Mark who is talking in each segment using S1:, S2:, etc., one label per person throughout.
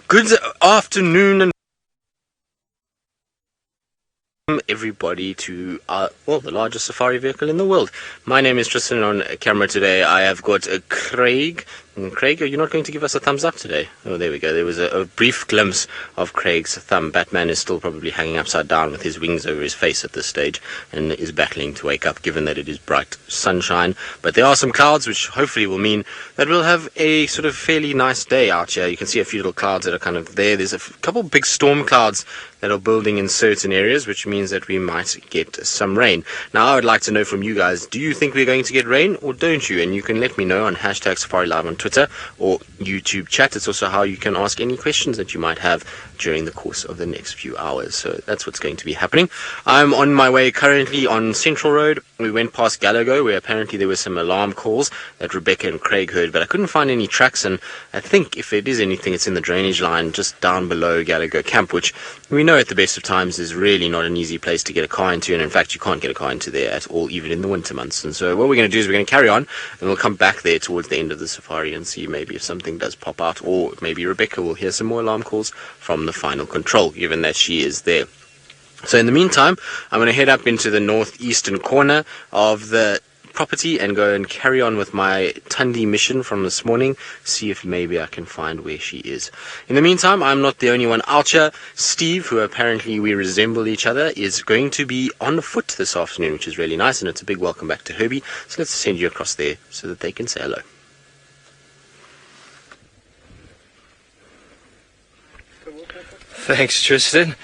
S1: Good afternoon and everybody to the largest safari vehicle in the world. My name is Tristan. On camera today I have got Craig. Craig, are you not going to give us a thumbs up today? Oh, there we go. There was a brief glimpse of Craig's thumb. Batman is still probably hanging upside down with his wings over his face at this stage and is battling to wake up, given that it is bright sunshine. But there are some clouds, which hopefully will mean that we'll have a sort of fairly nice day out here. You can see a few little clouds that are kind of there. There's a couple big storm clouds that are building in certain areas, which means that we might get some rain. Now, I would like to know from you guys, do you think we're going to get rain or don't you? And you can let me know on hashtag Safari Live on Twitter or YouTube chat. It's also how you can ask any questions that you might have during the course of the next few hours. So that's what's going to be happening. I'm on my way currently on Central Road. We went past Gallagher, where apparently there were some alarm calls that Rebecca and Craig heard, but I couldn't find any tracks, and I think if it is anything, it's in the drainage line just down below Gallagher Camp, which we know at the best of times is really not an easy place to get a car into, and in fact you can't get a car into there at all, even in the winter months. And so what we're going to do is we're going to carry on, and we'll come back there towards the end of the safari and see maybe if something does pop out, or maybe Rebecca will hear some more alarm calls from the final control, given that she is there. So in the meantime, I'm going to head up into the northeastern corner of the property and go and carry on with my Thandi mission from this morning, see if maybe I can find where she is. In the meantime, I'm not the only one out here. Steve, who apparently we resemble each other, is going to be on foot this afternoon, which is really nice, and it's a big welcome back to Herbie. So let's send you across there so that they can say hello.
S2: Thanks, Tristan.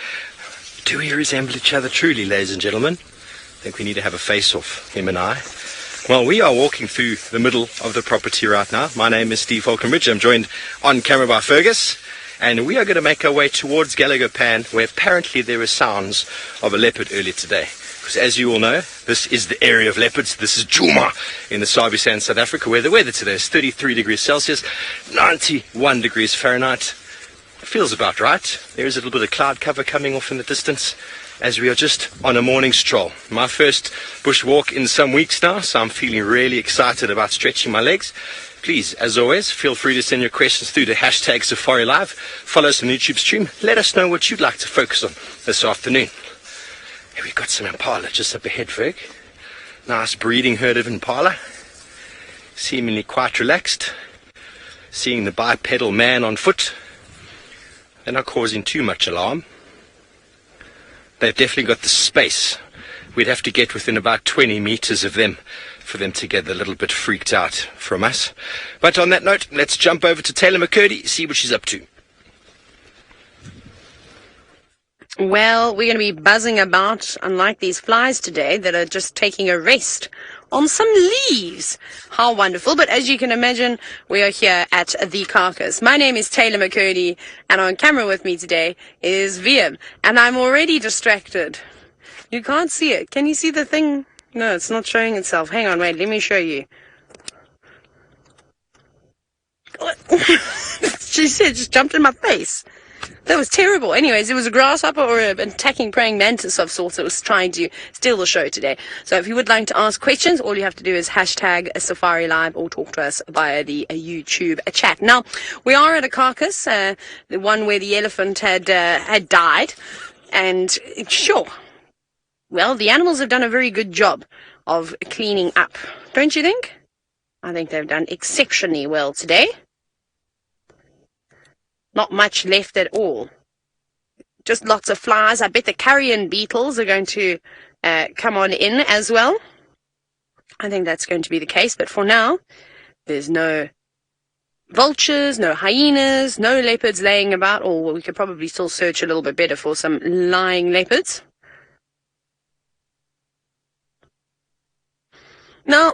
S2: Do we resemble each other truly, ladies and gentlemen? I think we need to have a face-off, him and I. Well, we are walking through the middle of the property right now. My name is Steve Falconbridge. I'm joined on camera by Fergus, and we are going to make our way towards Gallagher Pan, where apparently there were sounds of a leopard earlier today. Because as you all know, this is the area of leopards. This is Djuma in the Sabi, South Africa, where the weather today is 33 degrees Celsius, 91 degrees Fahrenheit. Feels about right. There is a little bit of cloud cover coming off in the distance as we are just on a morning stroll. My first bush walk in some weeks now, so I'm feeling really excited about stretching my legs. Please, as always, feel free to send your questions through to hashtag Safari Live. Follow us on the YouTube stream. Let us know what you'd like to focus on this afternoon. Here we've got some impala just up ahead, Ferg. Nice breeding herd of impala. Seemingly quite relaxed. Seeing the bipedal man on foot. They're not causing too much alarm. They've definitely got the space. We'd have to get within about 20 meters of them for them to get a little bit freaked out from us. But on that note, let's jump over to Taylor McCurdy, see what she's up to.
S3: Well, we're going to be buzzing about, unlike these flies today that are just taking a rest on some leaves. How wonderful. But as you can imagine, we are here at the carcass. My name is Taylor McCurdy, and on camera with me today is VM. And I'm already distracted. You can't see it. Can you see the thing? No, it's not showing itself. Hang on, wait, let me show you. She said, just jumped in my face. That was terrible. Anyways, it was a grasshopper or an attacking praying mantis of sorts that was trying to steal the show today. So if you would like to ask questions, all you have to do is hashtag Safari Live or talk to us via the YouTube chat. Now, we are at a carcass, the one where the elephant had died. And sure, well, the animals have done a very good job of cleaning up. Don't you think? I think they've done exceptionally well today. Not much left at all. Just lots of flies. I bet the carrion beetles are going to come on in as well. I think that's going to be the case. But for now, there's no vultures, no hyenas, no leopards laying about. Or we could probably still search a little bit better for some lying leopards. Now,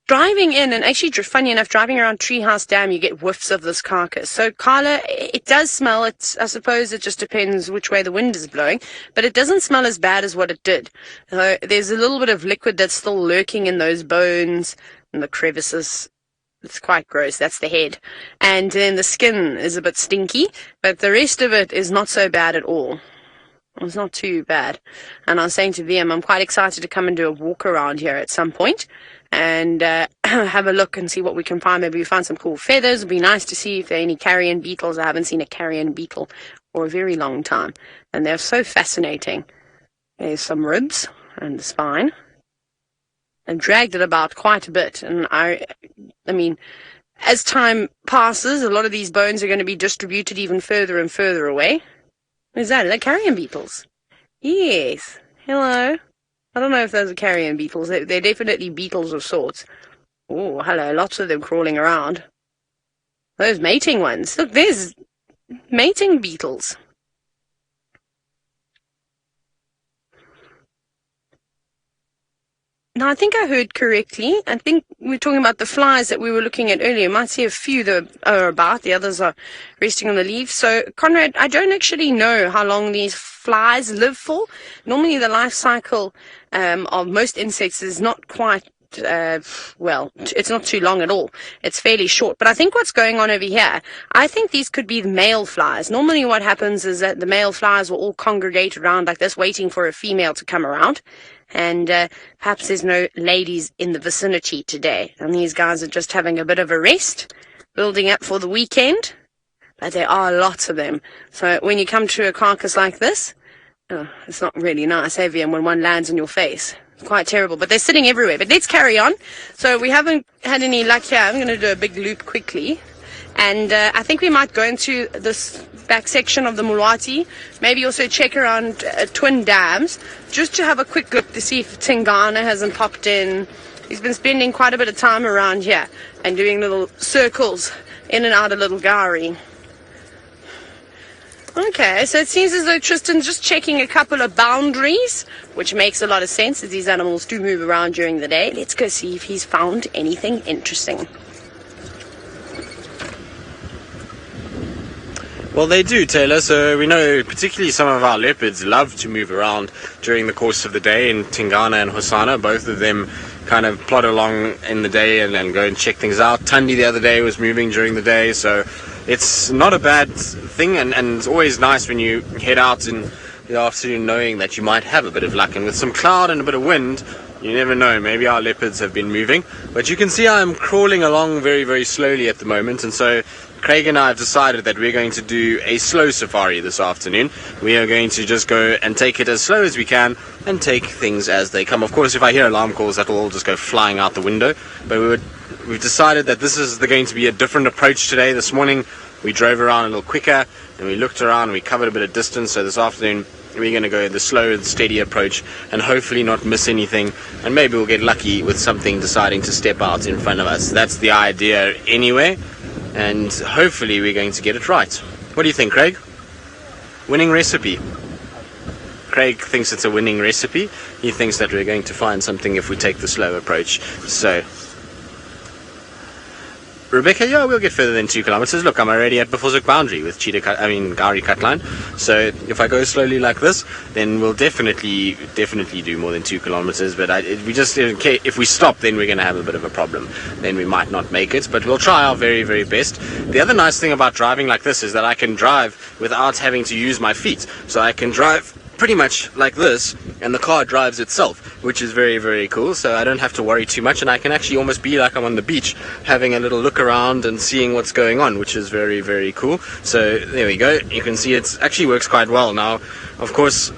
S3: driving in, and actually, funny enough, driving around Treehouse Dam, you get whiffs of this carcass. So, Carla, it does smell. I suppose it just depends which way the wind is blowing, but it doesn't smell as bad as what it did. There's a little bit of liquid that's still lurking in those bones and the crevices. It's quite gross. That's the head. And then the skin is a bit stinky, but the rest of it is not so bad at all. It's not too bad. And I was saying to VM, I'm quite excited to come and do a walk around here at some point. and have a look and see what we can find. Maybe we find some cool feathers. It'd be nice to see if there are any carrion beetles. I haven't seen a carrion beetle for a very long time, and they're so fascinating. There's some ribs and the spine. And dragged it about quite a bit, and I mean, as time passes, a lot of these bones are going to be distributed even further and further away. Is that? Are they carrion beetles? Yes. Hello. I don't know if those are carrion beetles. They're definitely beetles of sorts. Oh, hello. Lots of them crawling around. Those mating ones. Look, there's mating beetles. Now, I think I heard correctly. I think we're talking about the flies that we were looking at earlier. You might see a few that are about. The others are resting on the leaves. So, Conrad, I don't actually know how long these flies live for. Normally, the life cycle of most insects is not quite, well, it's not too long at all. It's fairly short. But I think what's going on over here, I think these could be the male flies. Normally, what happens is that the male flies will all congregate around like this, waiting for a female to come around. And perhaps there's no ladies in the vicinity today, and these guys are just having a bit of a rest, building up for the weekend. But there are lots of them. So when you come to a carcass like this, it's not really nice, heavy, and when one lands on your face, it's quite terrible. But they're sitting everywhere. But let's carry on. So we haven't had any luck here. I'm going to do a big loop quickly. And I think we might go into this back section of the Mulwati, maybe also check around Twin Dams, just to have a quick look to see if Tingana hasn't popped in. He's been spending quite a bit of time around here and doing little circles in and out of Little Gowrie. Okay, so it seems as though Tristan's just checking a couple of boundaries, which makes a lot of sense as these animals do move around during the day. Let's go see if he's found anything interesting.
S1: Well, they do, Taylor. So we know particularly some of our leopards love to move around during the course of the day. In Tingana and Hosana, both of them kind of plod along in the day and go and check things out. Thandi the other day was moving during the day, so it's not a bad thing. And it's always nice when you head out in the afternoon knowing that you might have a bit of luck. And with some cloud and a bit of wind, you never know. Maybe our leopards have been moving. But you can see I'm crawling along very, very slowly at the moment. And so Craig and I have decided that we're going to do a slow safari this afternoon. We are going to just go and take it as slow as we can and take things as they come. Of course, if I hear alarm calls, that will all just go flying out the window. But we've decided that this is going to be a different approach today. This morning, we drove around a little quicker and we looked around and we covered a bit of distance. So this afternoon, we're going to go the slow and steady approach and hopefully not miss anything. And maybe we'll get lucky with something deciding to step out in front of us. That's the idea anyway. And hopefully we're going to get it right. What do you think, Craig? Winning recipe. Craig thinks it's a winning recipe. He thinks that we're going to find something if we take the slow approach. So, Rebecca, yeah, we'll get further than 2 kilometers. Look, I'm already at Buffelshoek boundary with Gowrie cut line. So if I go slowly like this, then we'll definitely do more than 2 kilometers. But if we stop, then we're going to have a bit of a problem. Then we might not make it, but we'll try our very, very best. The other nice thing about driving like this is that I can drive without having to use my feet. So I can drive pretty much like this, and the car drives itself, which is very, very cool. So I don't have to worry too much, and I can actually almost be like I'm on the beach, having a little look around and seeing what's going on, which is very, very cool. So there we go. You can see it actually works quite well. Now, of course,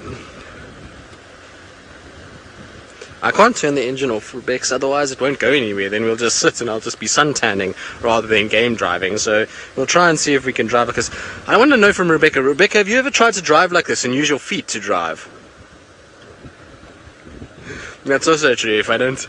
S1: I can't turn the engine off, Rebecca, otherwise it won't go anywhere. Then we'll just sit and I'll just be sun tanning rather than game driving. So we'll try and see if we can drive, because I want to know from Rebecca. Rebecca, have you ever tried to drive like this and use your feet to drive? That's also true. If I don't...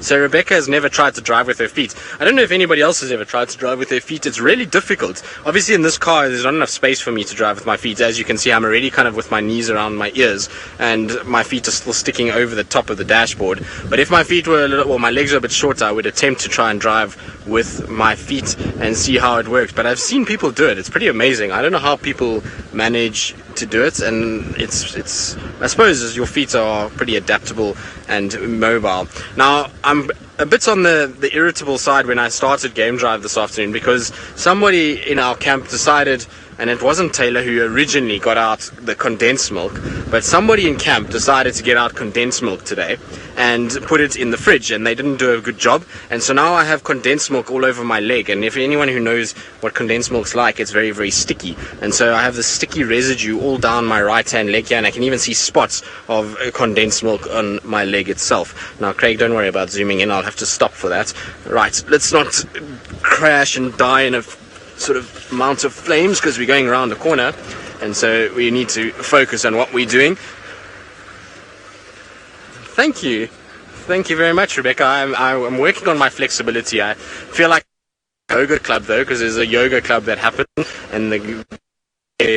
S1: So Rebecca has never tried to drive with her feet. I don't know if anybody else has ever tried to drive with their feet. It's really difficult. Obviously in this car there's not enough space for me to drive with my feet. As you can see, I'm already kind of with my knees around my ears and my feet are still sticking over the top of the dashboard. But if my feet were a little, well, my legs were a bit shorter, I would attempt to try and drive with my feet and see how it works. But I've seen people do it. It's pretty amazing. I don't know how people manage to do it, and it's I suppose your feet are pretty adaptable and mobile. Now, I'm a bit on the irritable side when I started game drive this afternoon, because somebody in our camp decided and it wasn't Taylor who originally got out the condensed milk, but somebody in camp decided to get out condensed milk today and put it in the fridge, and they didn't do a good job, and so now I have condensed milk all over my leg. And if anyone who knows what condensed milk's like, it's very, very sticky, and so I have this sticky residue all down my right hand leg here, and I can even see spots of condensed milk on my leg itself. Now, Craig, don't worry about zooming in, I'll have to stop for that. Right, let's not crash and die in a sort of mount of flames, because we're going around the corner, and so we need to focus on what we're doing. Thank you very much, Rebecca. I'm working on my flexibility. I feel like a yoga club though, because there's a yoga club that happened, and the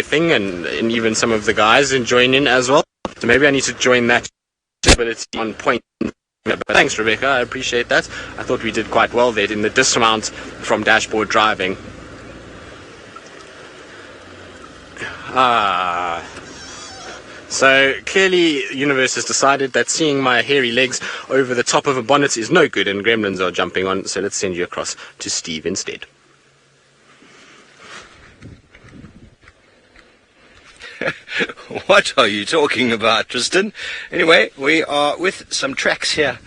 S1: thing, and even some of the guys join in as well, so maybe I need to join that flexibility on point. But thanks, Rebecca, I appreciate that. I thought we did quite well there in the dismount from dashboard driving. So clearly the universe has decided that seeing my hairy legs over the top of a bonnet is no good, and gremlins are jumping on, so let's send you across to Steve instead.
S2: What are you talking about, Tristan? Anyway, we are with some tracks here.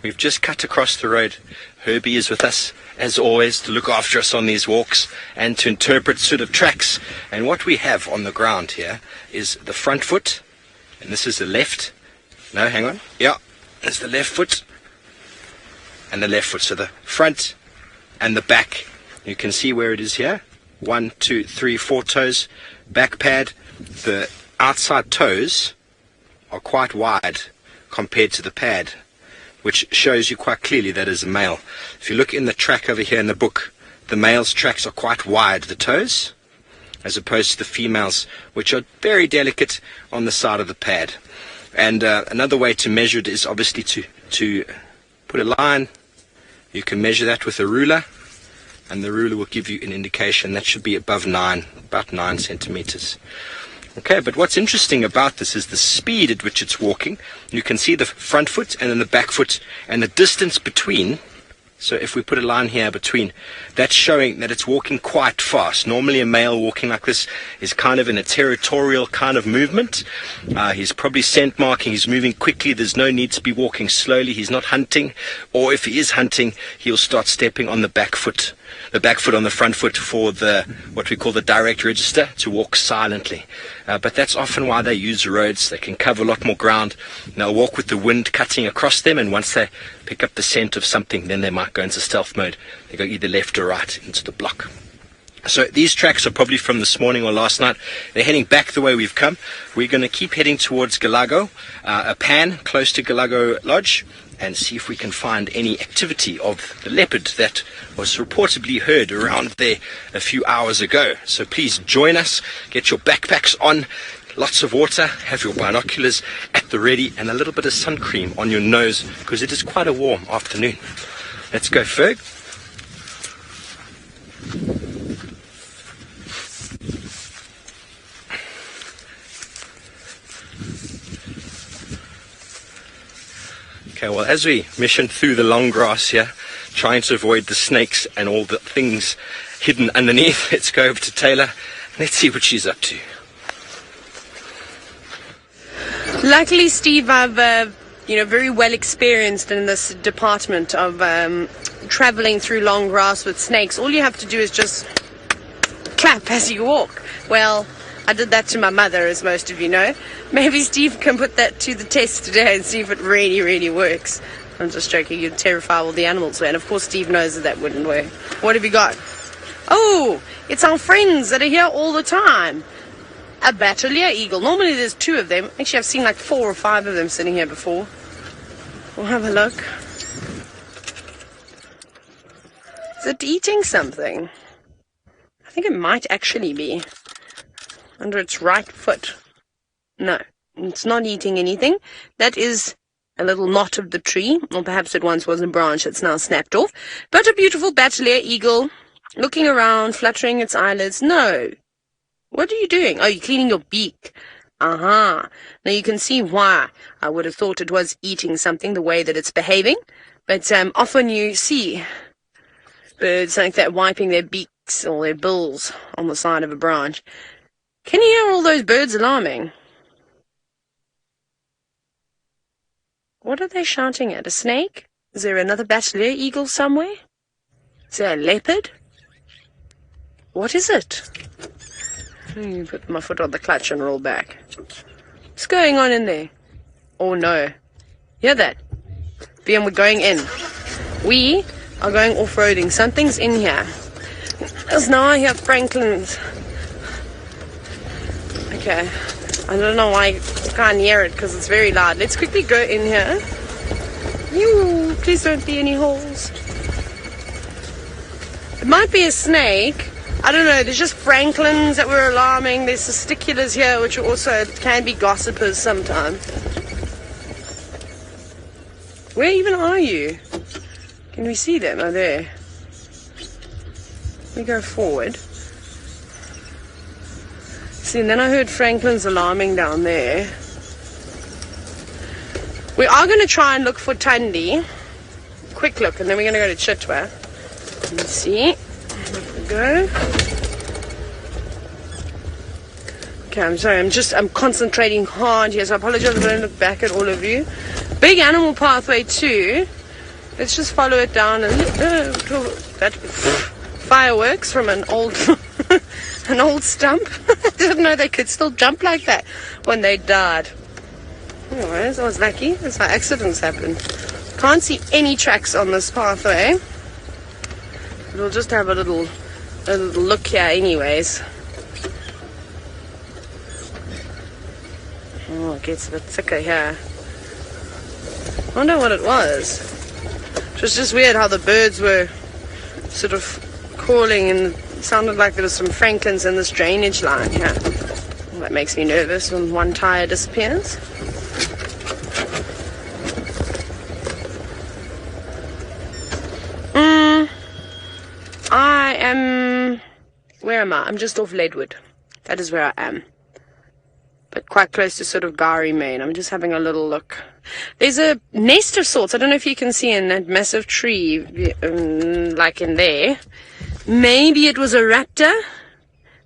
S2: We've just cut across the road. Herbie is with us, as always, to look after us on these walks and to interpret sort of tracks. And what we have on the ground here is the front foot, and this is the left. No, hang on. Yeah, there's the left foot and the left foot. So the front and the back. You can see where it is here. 1, 2, 3, 4 toes. Back pad. The outside toes are quite wide compared to the pad, which shows you quite clearly that is a male. If you look in the track over here in the book, the male's tracks are quite wide, the toes, as opposed to the females, which are very delicate on the side of the pad. And another way to measure it is obviously to put a line. You can measure that with a ruler, and the ruler will give you an indication. That should be above 9, about 9 centimeters. Okay, but what's interesting about this is the speed at which it's walking. You can see the front foot and then the back foot and the distance between. So if we put a line here between, that's showing that it's walking quite fast. Normally a male walking like this is kind of in a territorial kind of movement. He's probably scent marking, he's moving quickly, there's no need to be walking slowly, he's not hunting. Or if he is hunting, he'll start stepping on the back foot on the front foot for the what we call the direct register, to walk silently. But that's often why they use roads. They can cover a lot more ground. They'll walk with the wind cutting across them, and once they pick up the scent of something, then they might go into stealth mode. They go either left or right into the block. So these tracks are probably from this morning or last night. They're heading back the way we've come. We're going to keep heading towards Gallagher Pan, close to Gallagher Lodge, and see if we can find any activity of the leopard that was reportedly heard around there a few hours ago. So please join us, get your backpacks on, lots of water, have your binoculars at the ready, and a little bit of sun cream on your nose, because it is quite a warm afternoon. Let's go, Ferg. Okay, well, as we mission through the long grass here, trying to avoid the snakes and all the things hidden underneath, let's go over to Taylor and let's see what she's up to.
S3: Luckily, Steve, I've very well experienced in this department of traveling through long grass with snakes. All you have to do is just clap as you walk. Well, I did that to my mother, as most of you know. Maybe Steve can put that to the test today and see if it really, really works. I'm just joking, you'd terrify all the animals. And of course Steve knows that wouldn't work. What have you got? Oh, it's our friends that are here all the time. A Battalier eagle. Normally there's 2 of them. Actually, I've seen like 4 or 5 of them sitting here before. We'll have a look. Is it eating something? I think it might actually be. Under its right foot. No, it's not eating anything. That is a little knot of the tree, or perhaps it once was a branch that's now snapped off. But a beautiful Battalier eagle, looking around, fluttering its eyelids. No. What are you doing? Oh, you're cleaning your beak. Aha. Now you can see why I would have thought it was eating something, the way that it's behaving. But often you see birds like that wiping their beaks beaks or their bills on the side of a branch. Can you hear all those birds alarming? What are they shouting at? A snake? Is there another bachelor eagle somewhere? Is there a leopard? What is it? Let me put my foot on the clutch and roll back. What's going on in there? Oh no. Hear that? BM, we're going in. We are going off-roading. Something's in here. Because now I hear Franklin's. Okay. I don't know why I can't hear it because it's very loud. Let's quickly go in here. Please don't be any holes. It might be a snake. I don't know. There's just Franklins that were alarming. There's testiculars here which also can be gossipers sometimes. Where even are you? Can we see them? Oh, there. Let me go forward. See, and then I heard Franklin's alarming down there. We are going to try and look for Thandi. Quick look, and then we're going to go to Chitwa. Let's see. There we go. Okay, I'm sorry. I'm concentrating hard here, so I apologize if I don't look back at all of you. Big animal pathway too. Let's just follow it down and that fireworks from an old an old stump. I didn't know they could still jump like that when they died. Anyways, I was lucky. That's how accidents happen. Can't see any tracks on this pathway. We'll just have a little look here anyways. Oh, it gets a bit thicker here. I wonder what it was. It was just weird how the birds were sort of calling and it sounded like there was some Franklins in this drainage line here. Well, that makes me nervous when one tire disappears. Where am I? I'm just off Leadwood. That is where I am. But quite close to sort of Gari Main. I'm just having a little look. There's a nest of sorts. I don't know if you can see in that massive tree, like in there. Maybe it was a raptor.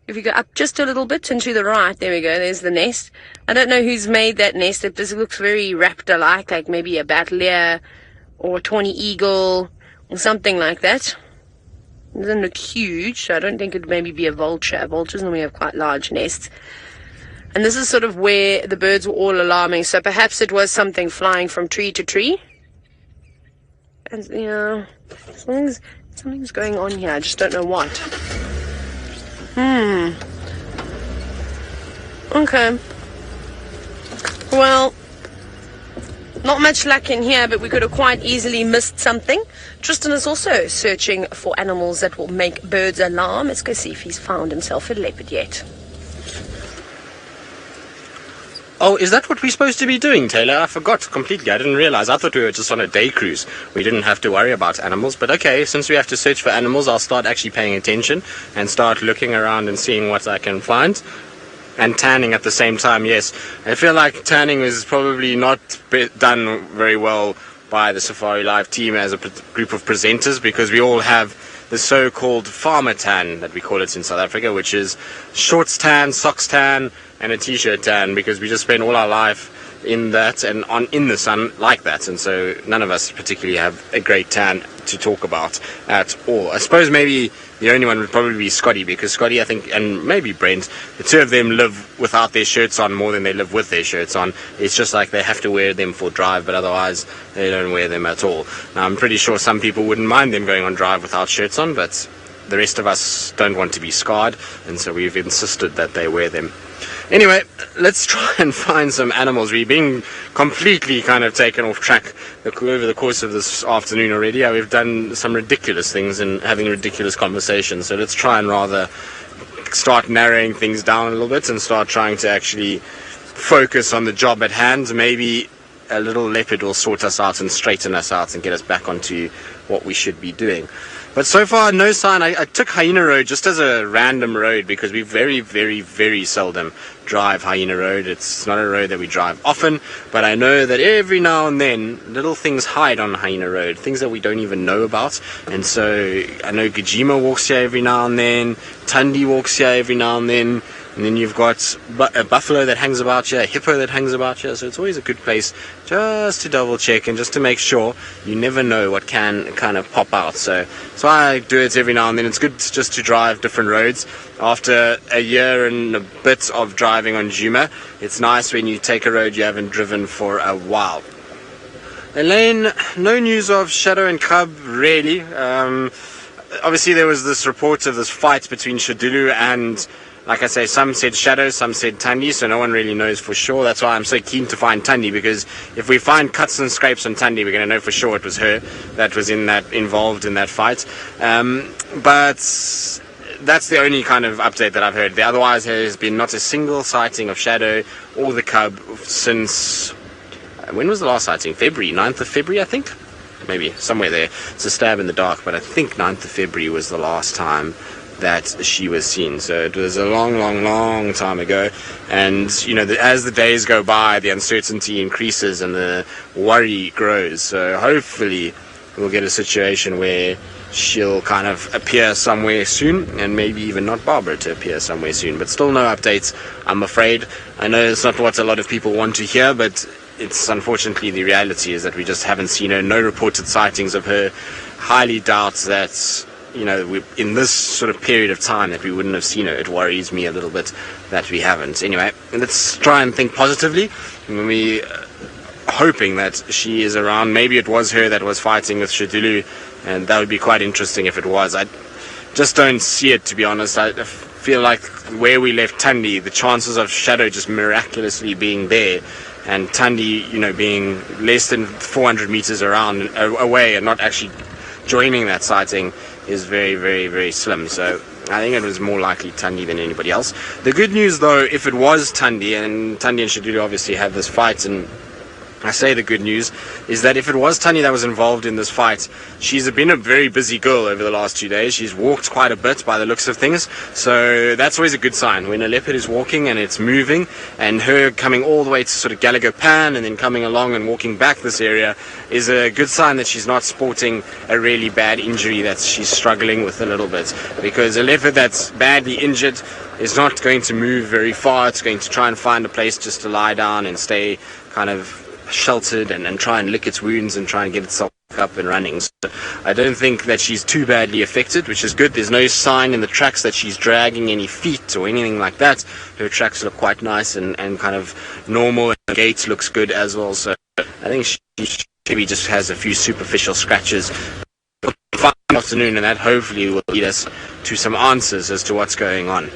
S3: If you go up just a little bit and to the right, there we go. There's the nest. I don't know who's made that nest. It just looks very raptor-like, like maybe a battler or a tawny eagle or something like that. It doesn't look huge, so I don't think it'd maybe be a vulture. Vultures normally have quite large nests. And this is sort of where the birds were all alarming. So perhaps it was something flying from tree to tree. And, you know, something's going on here. I just don't know what. Okay. Well, not much luck in here, but we could have quite easily missed something. Tristan is also searching for animals that will make birds alarm. Let's go see if he's found himself a leopard yet.
S1: Oh, is that what we're supposed to be doing, Taylor? I forgot completely. I didn't realize. I thought we were just on a day cruise. We didn't have to worry about animals. But okay, since we have to search for animals, I'll start actually paying attention and start looking around and seeing what I can find. And tanning at the same time, yes. I feel like tanning is probably not done very well by the Safari Live team as a group of presenters, because we all have the so-called farmer tan that we call it in South Africa, which is shorts tan, socks tan, and a t-shirt tan, because we just spend all our life in that and in the sun like that, and so none of us particularly have a great tan to talk about at all. I suppose maybe the only one would probably be Scotty, because Scotty, I think, and maybe Brent, the two of them live without their shirts on more than they live with their shirts on. It's just like they have to wear them for drive, but otherwise they don't wear them at all. Now, I'm pretty sure some people wouldn't mind them going on drive without shirts on, but the rest of us don't want to be scarred, and so we've insisted that they wear them. Anyway, let's try and find some animals. We're being completely kind of taken off track over the course of this afternoon already. We've done some ridiculous things and having ridiculous conversations. So let's try and rather start narrowing things down a little bit and start trying to actually focus on the job at hand. Maybe a little leopard will sort us out and straighten us out and get us back onto what we should be doing. But so far, no sign. I took Hyena Road just as a random road because we very, very, very seldom drive Hyena Road. It's not a road that we drive often, but I know that every now and then little things hide on Hyena Road, things that we don't even know about. And so I know Djuma walks here every now and then, Thandi walks here every now and then. And then you've got a buffalo that hangs about here, a hippo that hangs about here. So it's always a good place just to double check and just to make sure. You never know what can kind of pop out. So I do it every now and then. It's good just to drive different roads. After a year and a bit of driving on Djuma, it's nice when you take a road you haven't driven for a while. Elaine, no news of Shadow and Cub really. Obviously there was this report of this fight between Shadulu and, like I say, some said Shadow, some said Thandi, so no one really knows for sure. That's why I'm so keen to find Thandi, because if we find cuts and scrapes on Thandi, we're going to know for sure it was her that was involved in that fight. But that's the only kind of update that I've heard. Otherwise, there has been not a single sighting of Shadow or the cub since... when was the last sighting? February, 9th of February, I think? Maybe, somewhere there. It's a stab in the dark, but I think 9th of February was the last time that she was seen. So it was a long, long, long time ago. And, you know, as the days go by, the uncertainty increases and the worry grows. So hopefully we'll get a situation where she'll kind of appear somewhere soon, and maybe even not Barbara to appear somewhere soon. But still no updates, I'm afraid. I know it's not what a lot of people want to hear, but it's unfortunately the reality is that we just haven't seen her. No reported sightings of her. Highly doubt that, you know, in this sort of period of time that we wouldn't have seen her. It worries me a little bit that we haven't. Anyway, let's try and think positively. We hoping that she is around. Maybe it was her that was fighting with Shadulu, and that would be quite interesting if it was. I just don't see it, to be honest. I feel like where we left Thandi, the chances of Shadow just miraculously being there, and Thandi, you know, being less than 400 meters away and not actually joining that sighting is very, very, very slim. So I think it was more likely Thandi than anybody else. The good news, though, if it was Thandi, and Shadulu obviously have this fight, and I say the good news is that if it was Thandi that was involved in this fight, she's been a very busy girl over the last 2 days. She's walked quite a bit by the looks of things, so that's always a good sign. When a leopard is walking and it's moving, and her coming all the way to sort of Gallagher Pan and then coming along and walking back this area is a good sign that she's not sporting a really bad injury that she's struggling with a little bit. Because a leopard that's badly injured is not going to move very far. It's going to try and find a place just to lie down and stay kind of sheltered and try and lick its wounds and try and get itself up and running. So I don't think that she's too badly affected, which is good. There's no sign in the tracks that she's dragging any feet or anything like that. Her tracks look quite nice and kind of normal, and the gait looks good as well. So I think she maybe just has a few superficial scratches. We'll find this afternoon, and that hopefully will lead us to some answers as to what's going on.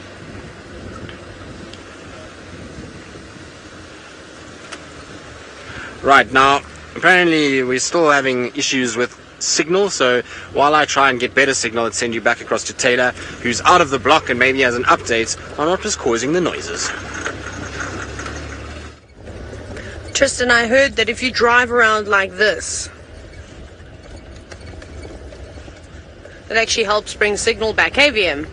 S1: Right, now, apparently we're still having issues with signal, so while I try and get better signal and send you back across to Taylor, who's out of the block and maybe has an update on what was causing the noises.
S3: Tristan, I heard that if you drive around like this, it actually helps bring signal back. Hey, VM?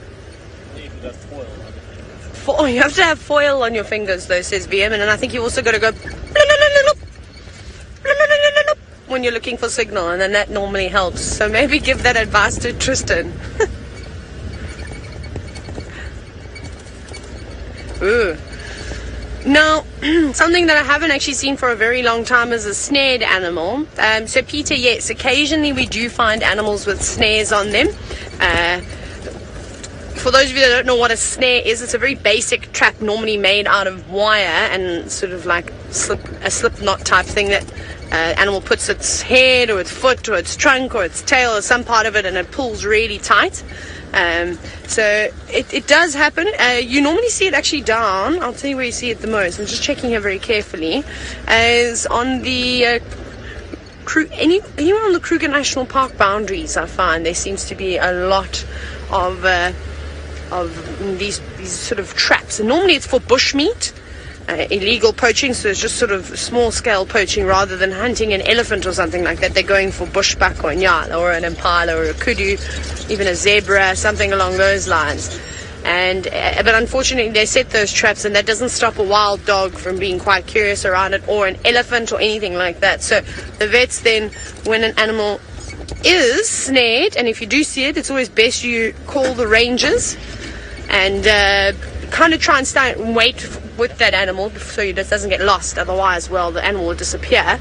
S3: You have to have foil on your fingers, though, says VM, and then I think you also got to go when you're looking for signal, and then that normally helps. So maybe give that advice to Tristan. Ooh. Now, something that I haven't actually seen for a very long time is a snared animal. So Peter, yes, occasionally we do find animals with snares on them. For those of you that don't know what a snare is, it's a very basic trap normally made out of wire and sort of like a slip knot type thing that animal puts its head or its foot or its trunk or its tail or some part of it, and it pulls really tight. So it does happen. You normally see it actually down. I'll tell you where you see it the most. I'm just checking here very carefully. As on the anywhere on the Kruger National Park boundaries, I find there seems to be a lot of these sort of traps. And normally it's for bushmeat. illegal poaching, so it's just sort of small-scale poaching rather than hunting an elephant or something like that. They're going for bushbuck or nyala or an impala or a kudu, even a zebra, something along those lines. And but unfortunately they set those traps, and that doesn't stop a wild dog from being quite curious around it, or an elephant or anything like that. So the vets then, when an animal is snared, and if you do see it, it's always best you call the rangers and kind of try and stay and wait with that animal so it doesn't get lost. Otherwise, well, the animal will disappear,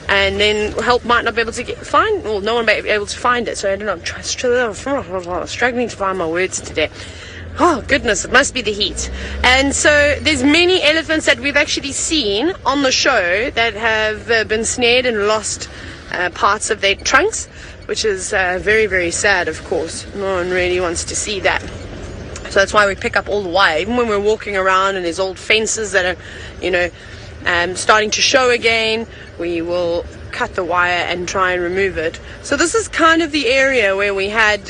S3: and then help might not be able to find, well, no one will be able to find it. So I don't know, struggling to find my words today. Oh goodness, it must be the heat. And so there's many elephants that we've actually seen on the show that have been snared and lost parts of their trunks, which is very, very sad, of course. No one really wants to see that. So that's why we pick up all the wire. Even when we're walking around and there's old fences that are, starting to show again, we will cut the wire and try and remove it. So this is kind of the area where we had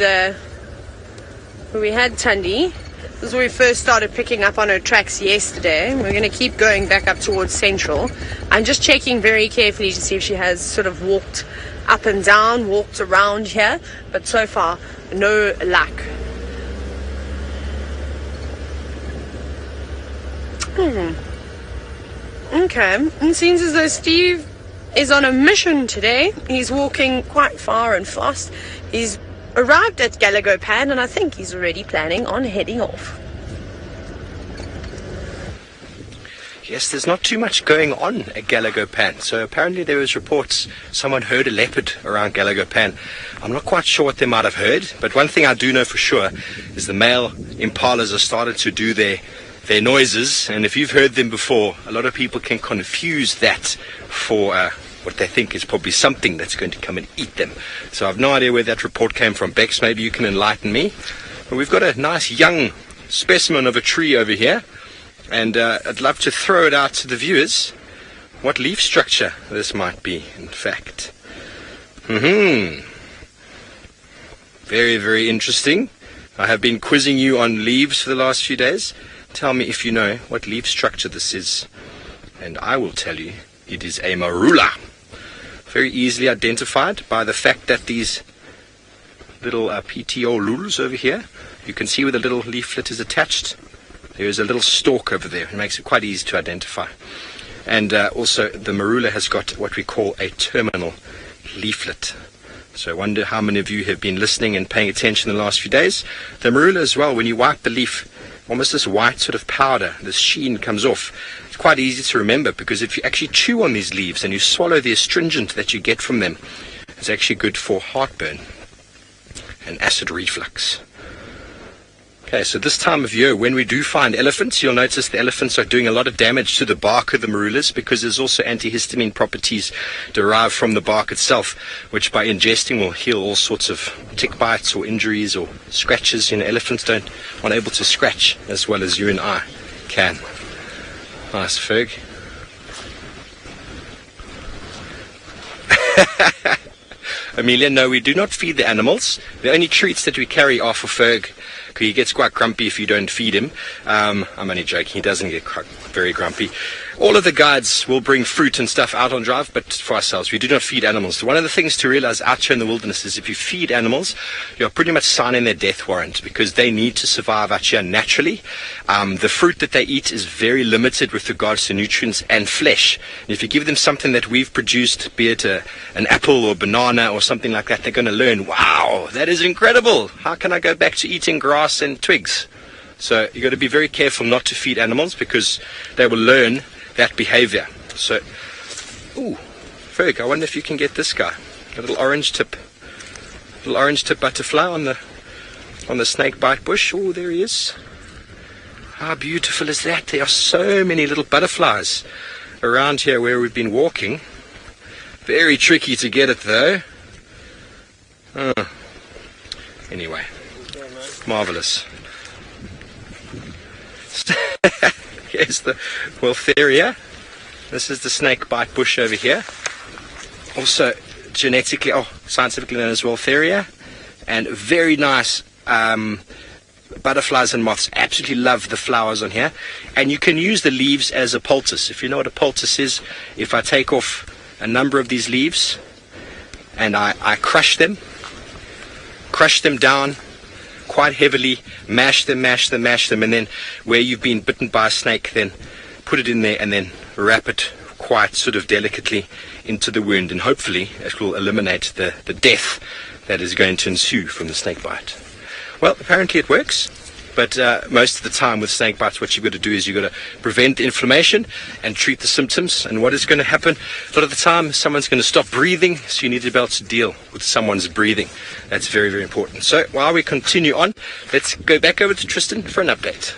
S3: Thandi. This is where we first started picking up on her tracks yesterday. We're going to keep going back up towards Central. I'm just checking very carefully to see if she has sort of walked up and down, walked around here, but so far, no luck. Okay, it seems as though Steve is on a mission today. He's walking quite far and fast. He's arrived at Gallagher Pan, and I think he's already planning on heading off.
S2: Yes, there's not too much going on at Gallagher Pan. So apparently there was reports someone heard a leopard around Gallagher Pan. I'm not quite sure what they might have heard, but one thing I do know for sure is the male impalas have started to do their noises, and if you've heard them before, a lot of people can confuse that for what they think is probably something that's going to come and eat them. So I've no idea where that report came from. Bex, maybe you can enlighten me. But we've got a nice young specimen of a tree over here, and I'd love to throw it out to the viewers what leaf structure this might be, in fact. Very, very interesting. I have been quizzing you on leaves for the last few days. Tell me if you know what leaf structure this is, and I will tell you it is a marula. Very easily identified by the fact that these little PTO lulus over here, you can see where the little leaflet is attached. There is a little stalk over there. It makes it quite easy to identify. And also the marula has got what we call a terminal leaflet. So I wonder how many of you have been listening and paying attention in the last few days. The marula as well, when you wipe the leaf, almost this white sort of powder, this sheen comes off. It's quite easy to remember, because if you actually chew on these leaves and you swallow the astringent that you get from them, it's actually good for heartburn and acid reflux. Okay, so this time of year, when we do find elephants, you'll notice the elephants are doing a lot of damage to the bark of the marulas, because there's also antihistamine properties derived from the bark itself, which by ingesting will heal all sorts of tick bites or injuries or scratches. Elephants aren't able to scratch as well as you and I can. Nice, Ferg. Amelia, no, we do not feed the animals. The only treats that we carry are for Ferg. He gets quite grumpy if you don't feed him. I'm only joking, he doesn't get very grumpy. All of the guides will bring fruit and stuff out on drive, but for ourselves, we do not feed animals. So one of the things to realize out here in the wilderness is if you feed animals, you're pretty much signing their death warrant, because they need to survive out here naturally. The fruit that they eat is very limited with regards to nutrients and flesh. And if you give them something that we've produced, be it an apple or banana or something like that, they're going to learn, wow, that is incredible. How can I go back to eating grass and twigs? So you've got to be very careful not to feed animals, because they will learn that behavior. So, ooh, Ferg, I wonder if you can get this guy. A little orange tip butterfly on the snake bite bush. Oh, there he is. How beautiful is that? There are so many little butterflies around here where we've been walking. Very tricky to get it though. Anyway, marvelous. Here's the Weltheria. This is the snake bite bush over here. Also scientifically known as Weltheria, and very nice butterflies and moths absolutely love the flowers on here, and you can use the leaves as a poultice. If you know what a poultice is, if I take off a number of these leaves and I crush them down quite heavily, mash them, and then where you've been bitten by a snake, then put it in there and then wrap it quite sort of delicately into the wound, and hopefully it will eliminate the death that is going to ensue from the snake bite. Well, apparently it works, but most of the time with snake bites, what you've got to do is you've got to prevent inflammation and treat the symptoms. And what is going to happen a lot of the time, someone's going to stop breathing, so you need to be able to deal with someone's breathing. That's very, very important. So while we continue on, let's go back over to Tristan for an update.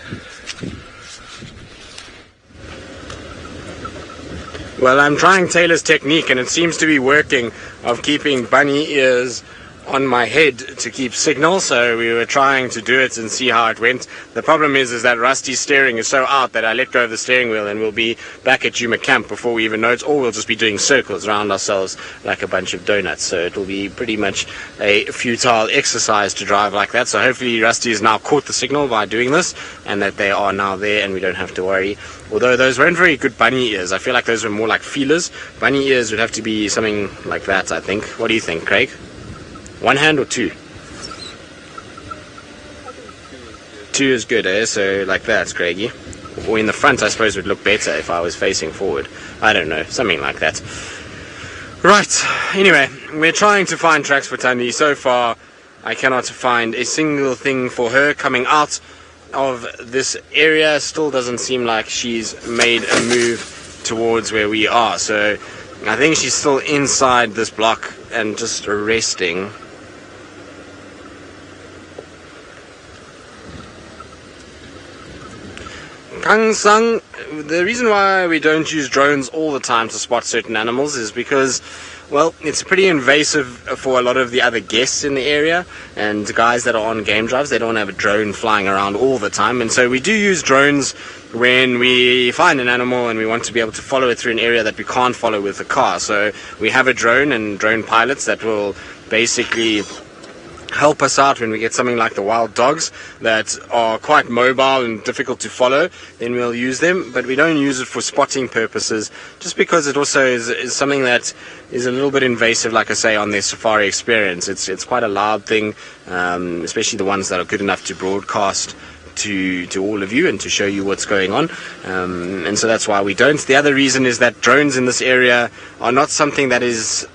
S1: Well, I'm trying Taylor's technique, and it seems to be working, of keeping bunny ears on my head to keep signal. So we were trying to do it and see how it went. The problem is that Rusty's steering is so out that I let go of the steering wheel, and we'll be back at Djuma camp before we even know it, or we'll just be doing circles around ourselves like a bunch of donuts. So it'll be pretty much a futile exercise to drive like that. So hopefully Rusty has now caught the signal by doing this, and that they are now there and we don't have to worry. Although those weren't very good bunny ears. I feel like those were more like feelers. Bunny ears would have to be something like that, I think. What do you think, Craig? One hand or two? Two is good, eh? So like that, Craigie. Or in the front, I suppose, would look better if I was facing forward. I don't know, something like that. Right, anyway, we're trying to find tracks for Thandi. So far, I cannot find a single thing for her coming out of this area. Still doesn't seem like she's made a move towards where we are. So I think she's still inside this block and just resting. Kang Sang, the reason why we don't use drones all the time to spot certain animals is because, well, it's pretty invasive for a lot of the other guests in the area, and guys that are on game drives, they don't have a drone flying around all the time. And so we do use drones when we find an animal and we want to be able to follow it through an area that we can't follow with a car. So we have a drone and drone pilots that will basically help us out when we get something like the wild dogs that are quite mobile and difficult to follow. Then we'll use them, but we don't use it for spotting purposes, just because it also is something that is a little bit invasive, like I say, on their safari experience. It's quite a loud thing, especially the ones that are good enough to broadcast to all of you and to show you what's going on, and so that's why we don't. The other reason is that drones in this area are not something that is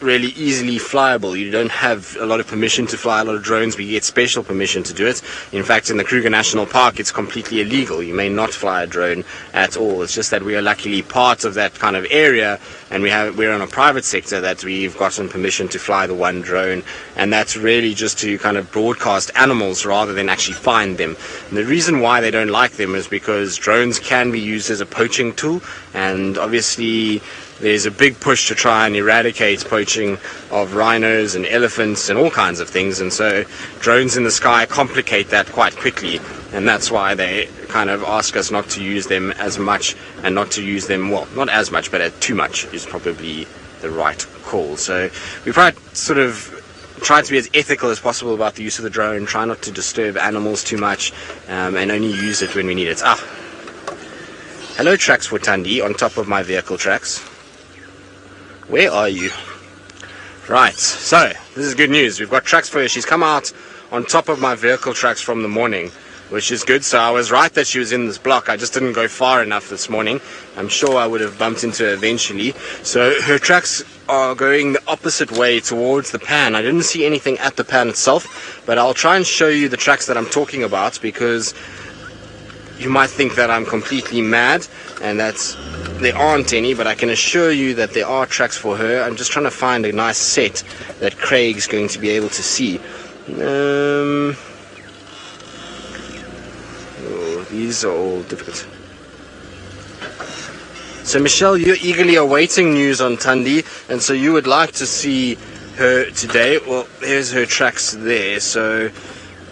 S1: really easily flyable. You don't have a lot of permission to fly a lot of drones, but you get special permission to do it. In fact, in the Kruger National Park, it's completely illegal. You may not fly a drone at all. It's just that we are luckily part of that kind of area, and we're on a private sector that we've gotten permission to fly the one drone, and that's really just to kind of broadcast animals rather than actually find them. And the reason why they don't like them is because drones can be used as a poaching tool, and obviously there's a big push to try and eradicate poaching of rhinos and elephants and all kinds of things, and so drones in the sky complicate that quite quickly, and that's why they kind of ask us not to use them as much, and not to use them, well, not as much, but too much is probably the right call. So we try to be as ethical as possible about the use of the drone, try not to disturb animals too much, and only use it when we need it. Hello, tracks for Thandi on top of my vehicle tracks. Where are you? Right, so this is good news. We've got tracks for her. She's come out on top of my vehicle tracks from the morning, which is good. So I was right that she was in this block. I just didn't go far enough this morning. I'm sure I would have bumped into her eventually. So her tracks are going the opposite way towards the pan. I didn't see anything at the pan itself, but I'll try and show you the tracks that I'm talking about, because you might think that I'm completely mad and that there aren't any, but I can assure you that there are tracks for her. I'm just trying to find a nice set that Craig's going to be able to see. These are all difficult. So Michelle, you're eagerly awaiting news on Thandi, and so you would like to see her today. Well, there's her tracks there. So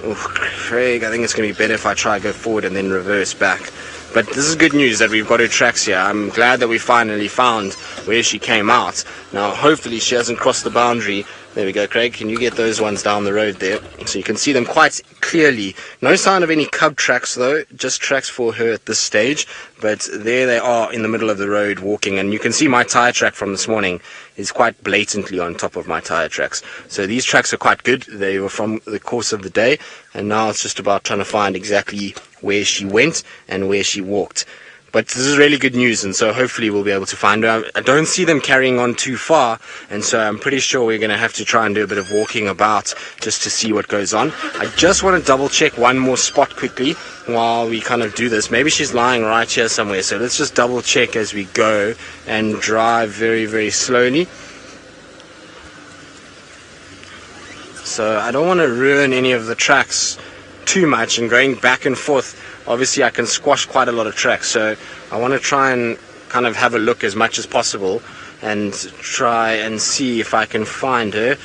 S1: Craig, I think it's going to be better if I try to go forward and then reverse back. But this is good news that we've got her tracks here. I'm glad that we finally found where she came out. Now, hopefully she hasn't crossed the boundary There we go, Craig. Can you get those ones down the road there? So you can see them quite clearly. No sign of any cub tracks, though. Just tracks for her at this stage. But there they are in the middle of the road walking. And you can see my tire track from this morning is quite blatantly on top of my tire tracks. So these tracks are quite good. They were from the course of the day. And now it's just about trying to find exactly where she went and where she walked. But this is really good news, and so hopefully we'll be able to find her. I don't see them carrying on too far, and so I'm pretty sure we're going to have to try and do a bit of walking about just to see what goes on. I just want to double check one more spot quickly while we kind of do this. Maybe she's lying right here somewhere, so let's just double check as we go and drive very, very slowly. So I don't want to ruin any of the tracks too much, and going back and forth, obviously I can squash quite a lot of tracks, so I want to try and kind of have a look as much as possible and try and see if I can find her.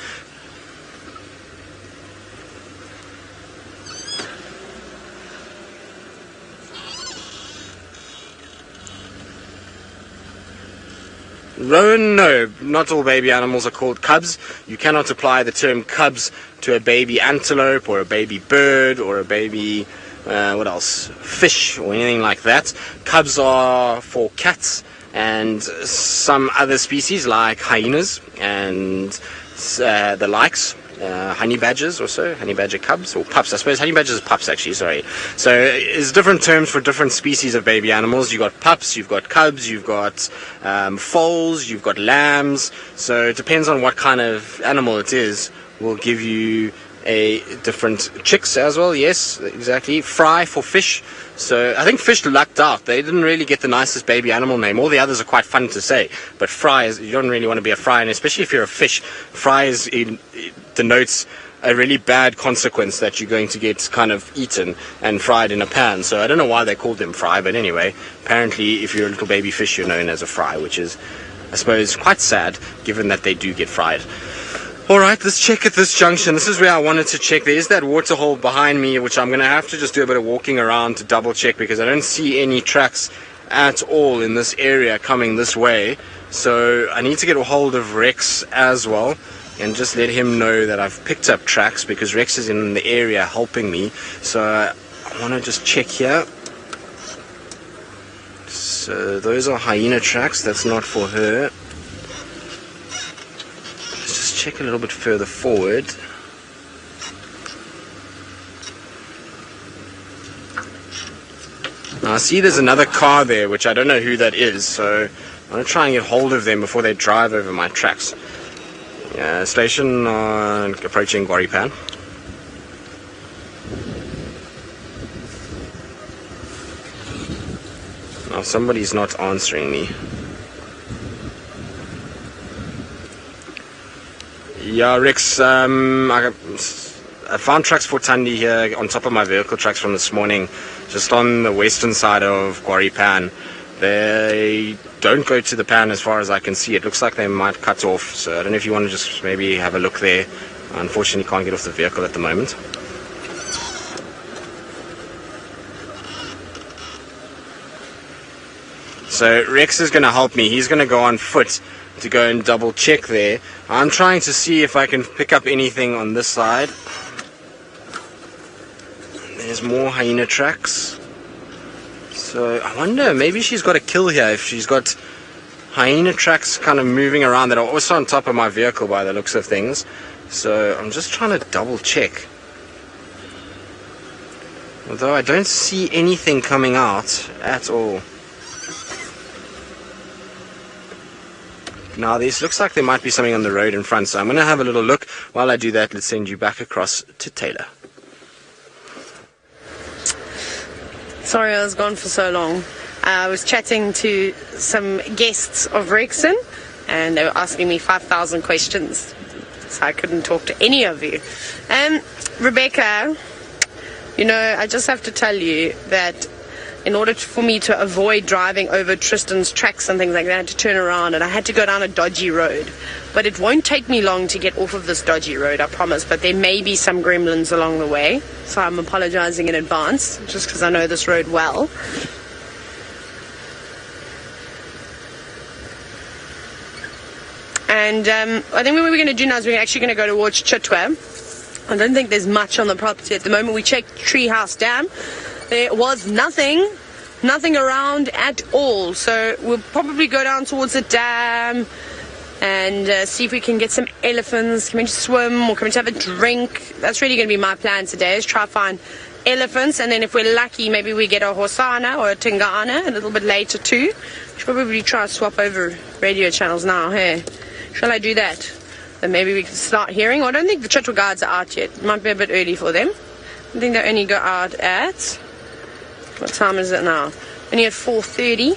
S1: Rowan, no, not all baby animals are called cubs. You cannot apply the term cubs to a baby antelope or a baby bird or a baby what else? Fish or anything like that. Cubs are for cats and some other species like hyenas and the likes. Honey badgers or so, honey badger cubs or pups. I suppose honey badgers are pups actually, sorry. So there's different terms for different species of baby animals. You've got pups, you've got cubs, you've got foals, you've got lambs. So it depends on what kind of animal it is. We'll give you a different chicks as well. Yes, exactly. Fry for fish. So I think fish lucked out. They didn't really get the nicest baby animal name. All the others are quite fun to say, but fry is, you don't really want to be a fry, and especially if you're a fish, fry it denotes a really bad consequence that you're going to get kind of eaten and fried in a pan. So I don't know why they called them fry, but anyway, apparently if you're a little baby fish, you're known as a fry, which is, I suppose, quite sad given that they do get fried. Alright, let's check at this junction. This is where I wanted to check. There is that water hole behind me, which I'm going to have to just do a bit of walking around to double check, because I don't see any tracks at all in this area coming this way. So I need to get a hold of Rex as well and just let him know that I've picked up tracks, because Rex is in the area helping me. So I want to just check here. So those are hyena tracks. That's not for her. Check a little bit further forward. Now I see there's another car there, which I don't know who that is, so I'm going to try and get hold of them before they drive over my tracks. Station approaching Gallagher Pan. Now somebody's not answering me. Yeah, Rex, I found tracks for Thandi here on top of my vehicle tracks from this morning, just on the western side of Gallagher Pan. They don't go to the pan as far as I can see. It looks like they might cut off, so I don't know if you want to just maybe have a look there. I unfortunately can't get off the vehicle at the moment. So Rex is going to help me. He's going to go on foot to go and double check there. I'm trying to see if I can pick up anything on this side. There's more hyena tracks. So I wonder, maybe she's got a kill here if she's got hyena tracks kind of moving around that are also on top of my vehicle by the looks of things. So I'm just trying to double check. Although I don't see anything coming out at all. Now this looks like there might be something on the road in front, so I'm going to have a little look. While I do that, let's send you back across to Taylor.
S3: Sorry I was gone for so long. I was chatting to some guests of Rexon, and they were asking me 5,000 questions, so I couldn't talk to any of you. Rebecca, you know, I just have to tell you that in order for me to avoid driving over Tristan's tracks and things like that, I had to turn around and I had to go down a dodgy road. But it won't take me long to get off of this dodgy road, I promise. But there may be some gremlins along the way, so I'm apologizing in advance, just because I know this road well. And I think what we're going to do now is we're actually going to go towards Chitwa. I don't think there's much on the property at the moment. We checked Treehouse Dam. There was nothing around at all. So we'll probably go down towards the dam and see if we can get some elephants, come in to swim or come in to have a drink. That's really going to be my plan today, is try to find elephants, and then if we're lucky, maybe we get a Hosana or a Tingana a little bit later too. Should probably try to swap over radio channels now, hey? Shall I do that? Then maybe we can start hearing. I don't think the Chitwa guards are out yet. It might be a bit early for them. I think they only go out at... What time is it now? Only at 4:30.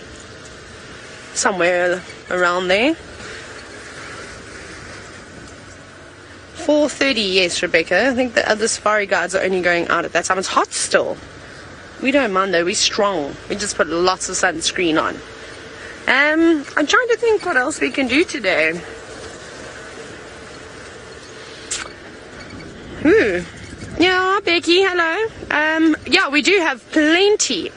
S3: Somewhere around there. 4:30, yes, Rebecca. I think the other safari guards are only going out at that time. It's hot still. We don't mind though. We're strong. We just put lots of sunscreen on. I'm trying to think what else we can do today. Yeah, Becky, hello. Yeah, we do have plenty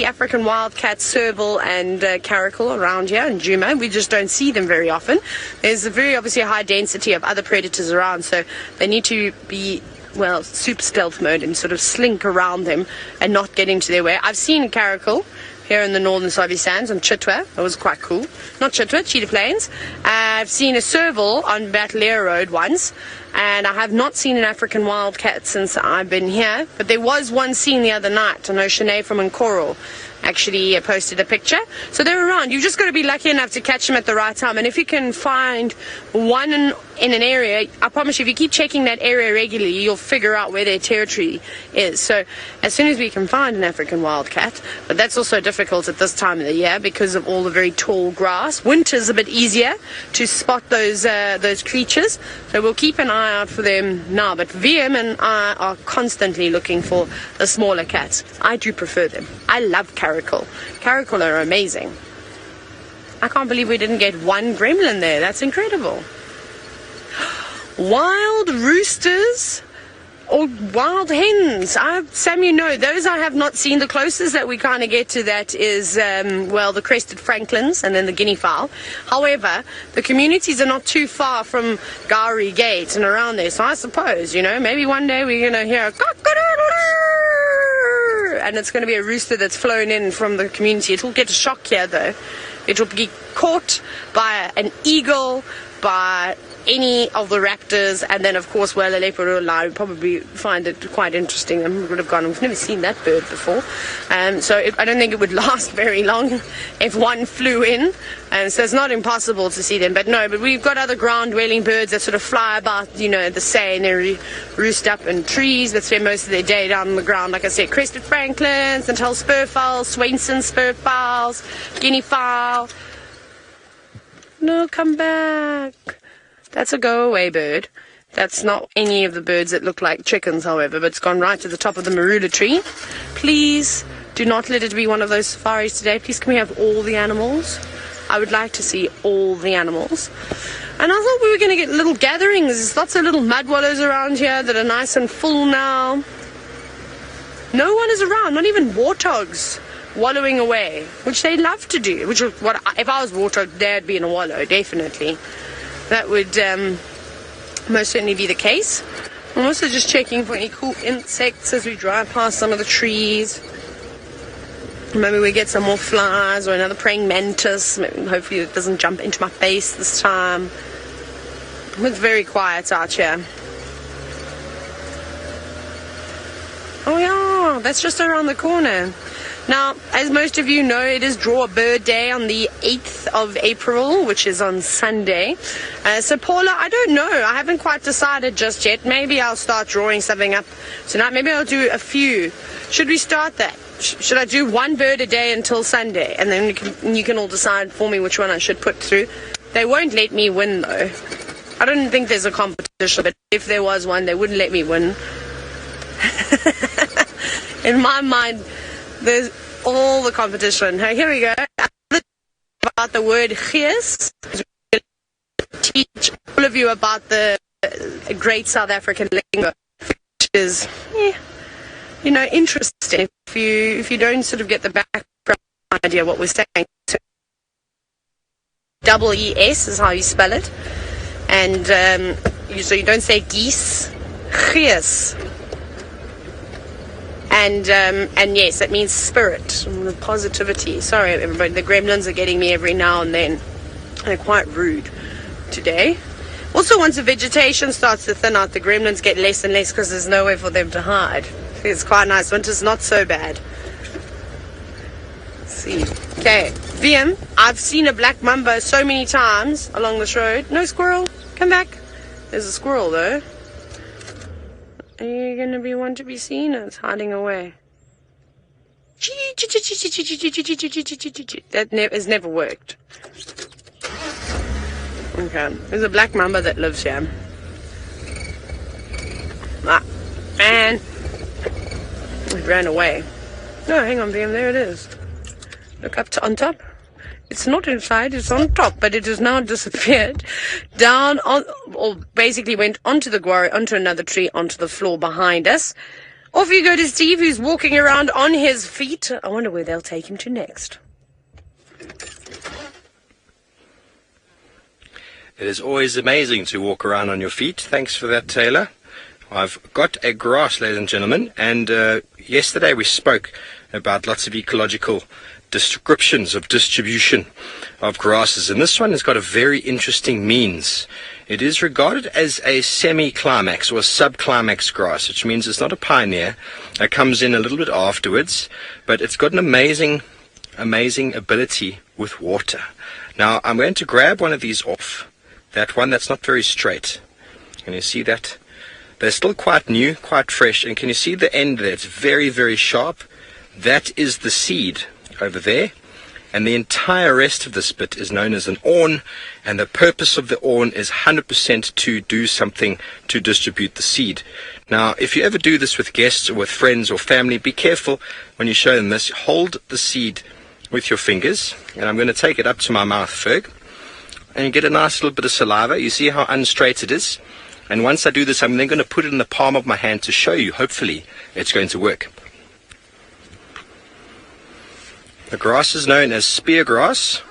S3: African wildcats, serval and caracal around here in Djuma. We just don't see them very often. There's obviously a high density of other predators around, so they need to be, well, super stealth mode and sort of slink around them and not get into their way. I've seen caracal here in the northern Sabi sands on Chitwa. That was quite cool. Not Chitwa, Cheetah Plains. I've seen a serval on Battleair Road once, and I have not seen an African wildcat since I've been here, but there was one seen the other night. I know Shanae from Nkoro actually posted a picture. So they're around. You've just got to be lucky enough to catch them at the right time. And if you can find one in an area, I promise you, if you keep checking that area regularly, you'll figure out where their territory is. So as soon as we can find an African wildcat, but that's also difficult at this time of the year because of all the very tall grass. Winter's a bit easier to spot those creatures. So we'll keep an eye out for them now. But VM and I are constantly looking for the smaller cats. I do prefer them. I love caracal. Caracal are amazing. I can't believe we didn't get one gremlin there. That's incredible. Wild roosters or wild hens. Sam, you know, those I have not seen. The closest that we kind of get to that is, well, the crested francolins and then the guinea fowl. However, the communities are not too far from Gowrie Gate and around there. So I suppose, you know, maybe one day we're going to hear a cock-a-doodle-doo, and it's going to be a rooster that's flown in from the community. It will get a shock here, though. It will be caught by an eagle, by any of the raptors, and then of course, well, a leopard or a lion would probably find it quite interesting, and we would have gone, we've never seen that bird before, so I don't think it would last very long if one flew in, and so it's not impossible to see them. But we've got other ground dwelling birds that sort of fly about, you know, the say, and they roost up in trees. They spend most of their day down on the ground. Like I said, crested francolins, Natal spurfowls, Swainson spurfowls, guinea fowl. No, come back. That's a go-away bird. That's not any of the birds that look like chickens, however, but it's gone right to the top of the marula tree. Please do not let it be one of those safaris today. Please, can we have all the animals? I would like to see all the animals. And I thought we were going to get little gatherings. There's lots of little mud wallows around here that are nice and full now. No one is around, not even warthogs wallowing away, which they love to do. Which is what if I was warthog, they'd be in a wallow, definitely. That would most certainly be the case. I'm also just checking for any cool insects as we drive past some of the trees. Maybe we get some more flies or another praying mantis. Hopefully it doesn't jump into my face this time. It's very quiet out here. Oh yeah, that's just around the corner. Now, as most of you know, it is Draw a Bird Day on the 8th of April, which is on Sunday. So, Paula, I don't know. I haven't quite decided just yet. Maybe I'll start drawing something up tonight. Maybe I'll do a few. Should we start that? Should I do one bird a day until Sunday? And then you can all decide for me which one I should put through. They won't let me win, though. I don't think there's a competition, but if there was one, they wouldn't let me win. In my mind, there's all the competition. Here we go. About the word gees. Teach all of you about the great South African lingo, which is, you know, interesting. If you don't sort of get the background idea what we're saying. EES is how you spell it. And so you don't say geese, gees. And yes, that means spirit, positivity. Sorry, everybody. The gremlins are getting me every now and then. They're quite rude today. Also, once the vegetation starts to thin out, the gremlins get less and less because there's nowhere for them to hide. It's quite nice. Winter's not so bad. Let's see. Okay, VM, I've seen a black mamba so many times along this road. No squirrel. Come back. There's a squirrel, though. Are you going to be one to be seen? It's hiding away. That has never worked. Okay. There's a black mamba that lives here. Ah. And it ran away. No, hang on, VM. There it is. Look up on top. It's not inside, it's on top, but it has now disappeared down on, or basically went onto the quarry, onto another tree, onto the floor behind us. Off you go to Steve, who's walking around on his feet. I wonder where they'll take him to next.
S2: It is always amazing to walk around on your feet. Thanks for that, Taylor. I've got a grass, ladies and gentlemen, and yesterday we spoke about lots of ecological descriptions of distribution of grasses, and this one has got a very interesting means. It is regarded as a semi-climax or a sub-climax grass, which means it's not a pioneer. It comes in a little bit afterwards, but it's got an amazing ability with water. Now I'm going to grab one of these off, that one that's not very straight. Can you see that? They're still quite new, quite fresh, and can you see the end there? It's very, very sharp. That is the seed over there, and the entire rest of this bit is known as an awn, and the purpose of the awn is 100% to do something to distribute the seed. Now, if you ever do this with guests or with friends or family, be careful when you show them this. Hold the seed with your fingers, and I'm going to take it up to my mouth, Ferg, and you get a nice little bit of saliva. You see how unstraight it is? And once I do this, I'm then going to put it in the palm of my hand to show you. Hopefully, it's going to work. The grass is known as spear grass.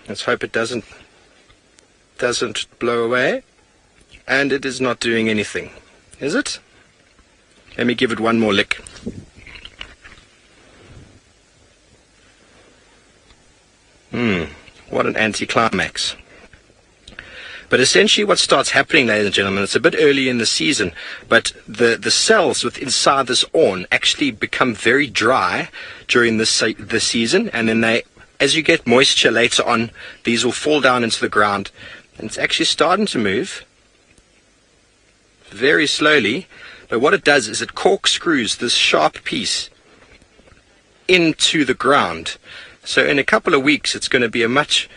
S2: Let's hope it doesn't blow away. And it is not doing anything, is it? Let me give it one more lick. What an anticlimax. But essentially what starts happening, ladies and gentlemen, it's a bit early in the season, but the cells inside this awn actually become very dry during the season, and then as you get moisture later on, these will fall down into the ground, and it's actually starting to move very slowly. But what it does is it corkscrews this sharp piece into the ground. So in a couple of weeks, it's going to be a much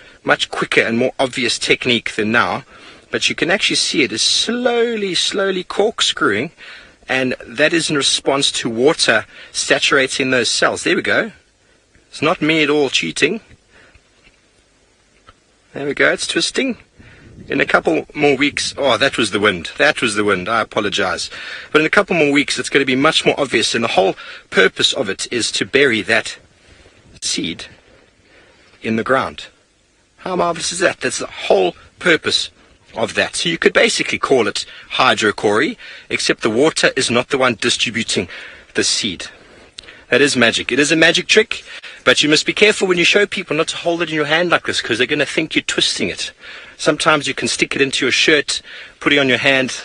S2: quicker and more obvious technique than now, but you can actually see it is slowly corkscrewing, and that is in response to water saturating those cells. There we go. It's not me at all cheating. There we go, it's twisting. In a couple more weeks, oh, that was the wind, I apologize. But in a couple more weeks, it's going to be much more obvious, and the whole purpose of it is to bury that seed in the ground. How marvelous is that? That's the whole purpose of that. So you could basically call it hydrocory, except the water is not the one distributing the seed. That is magic. It is a magic trick, but you must be careful when you show people not to hold it in your hand like this, because they're going to think you're twisting it. Sometimes you can stick it into your shirt, put it on your hand.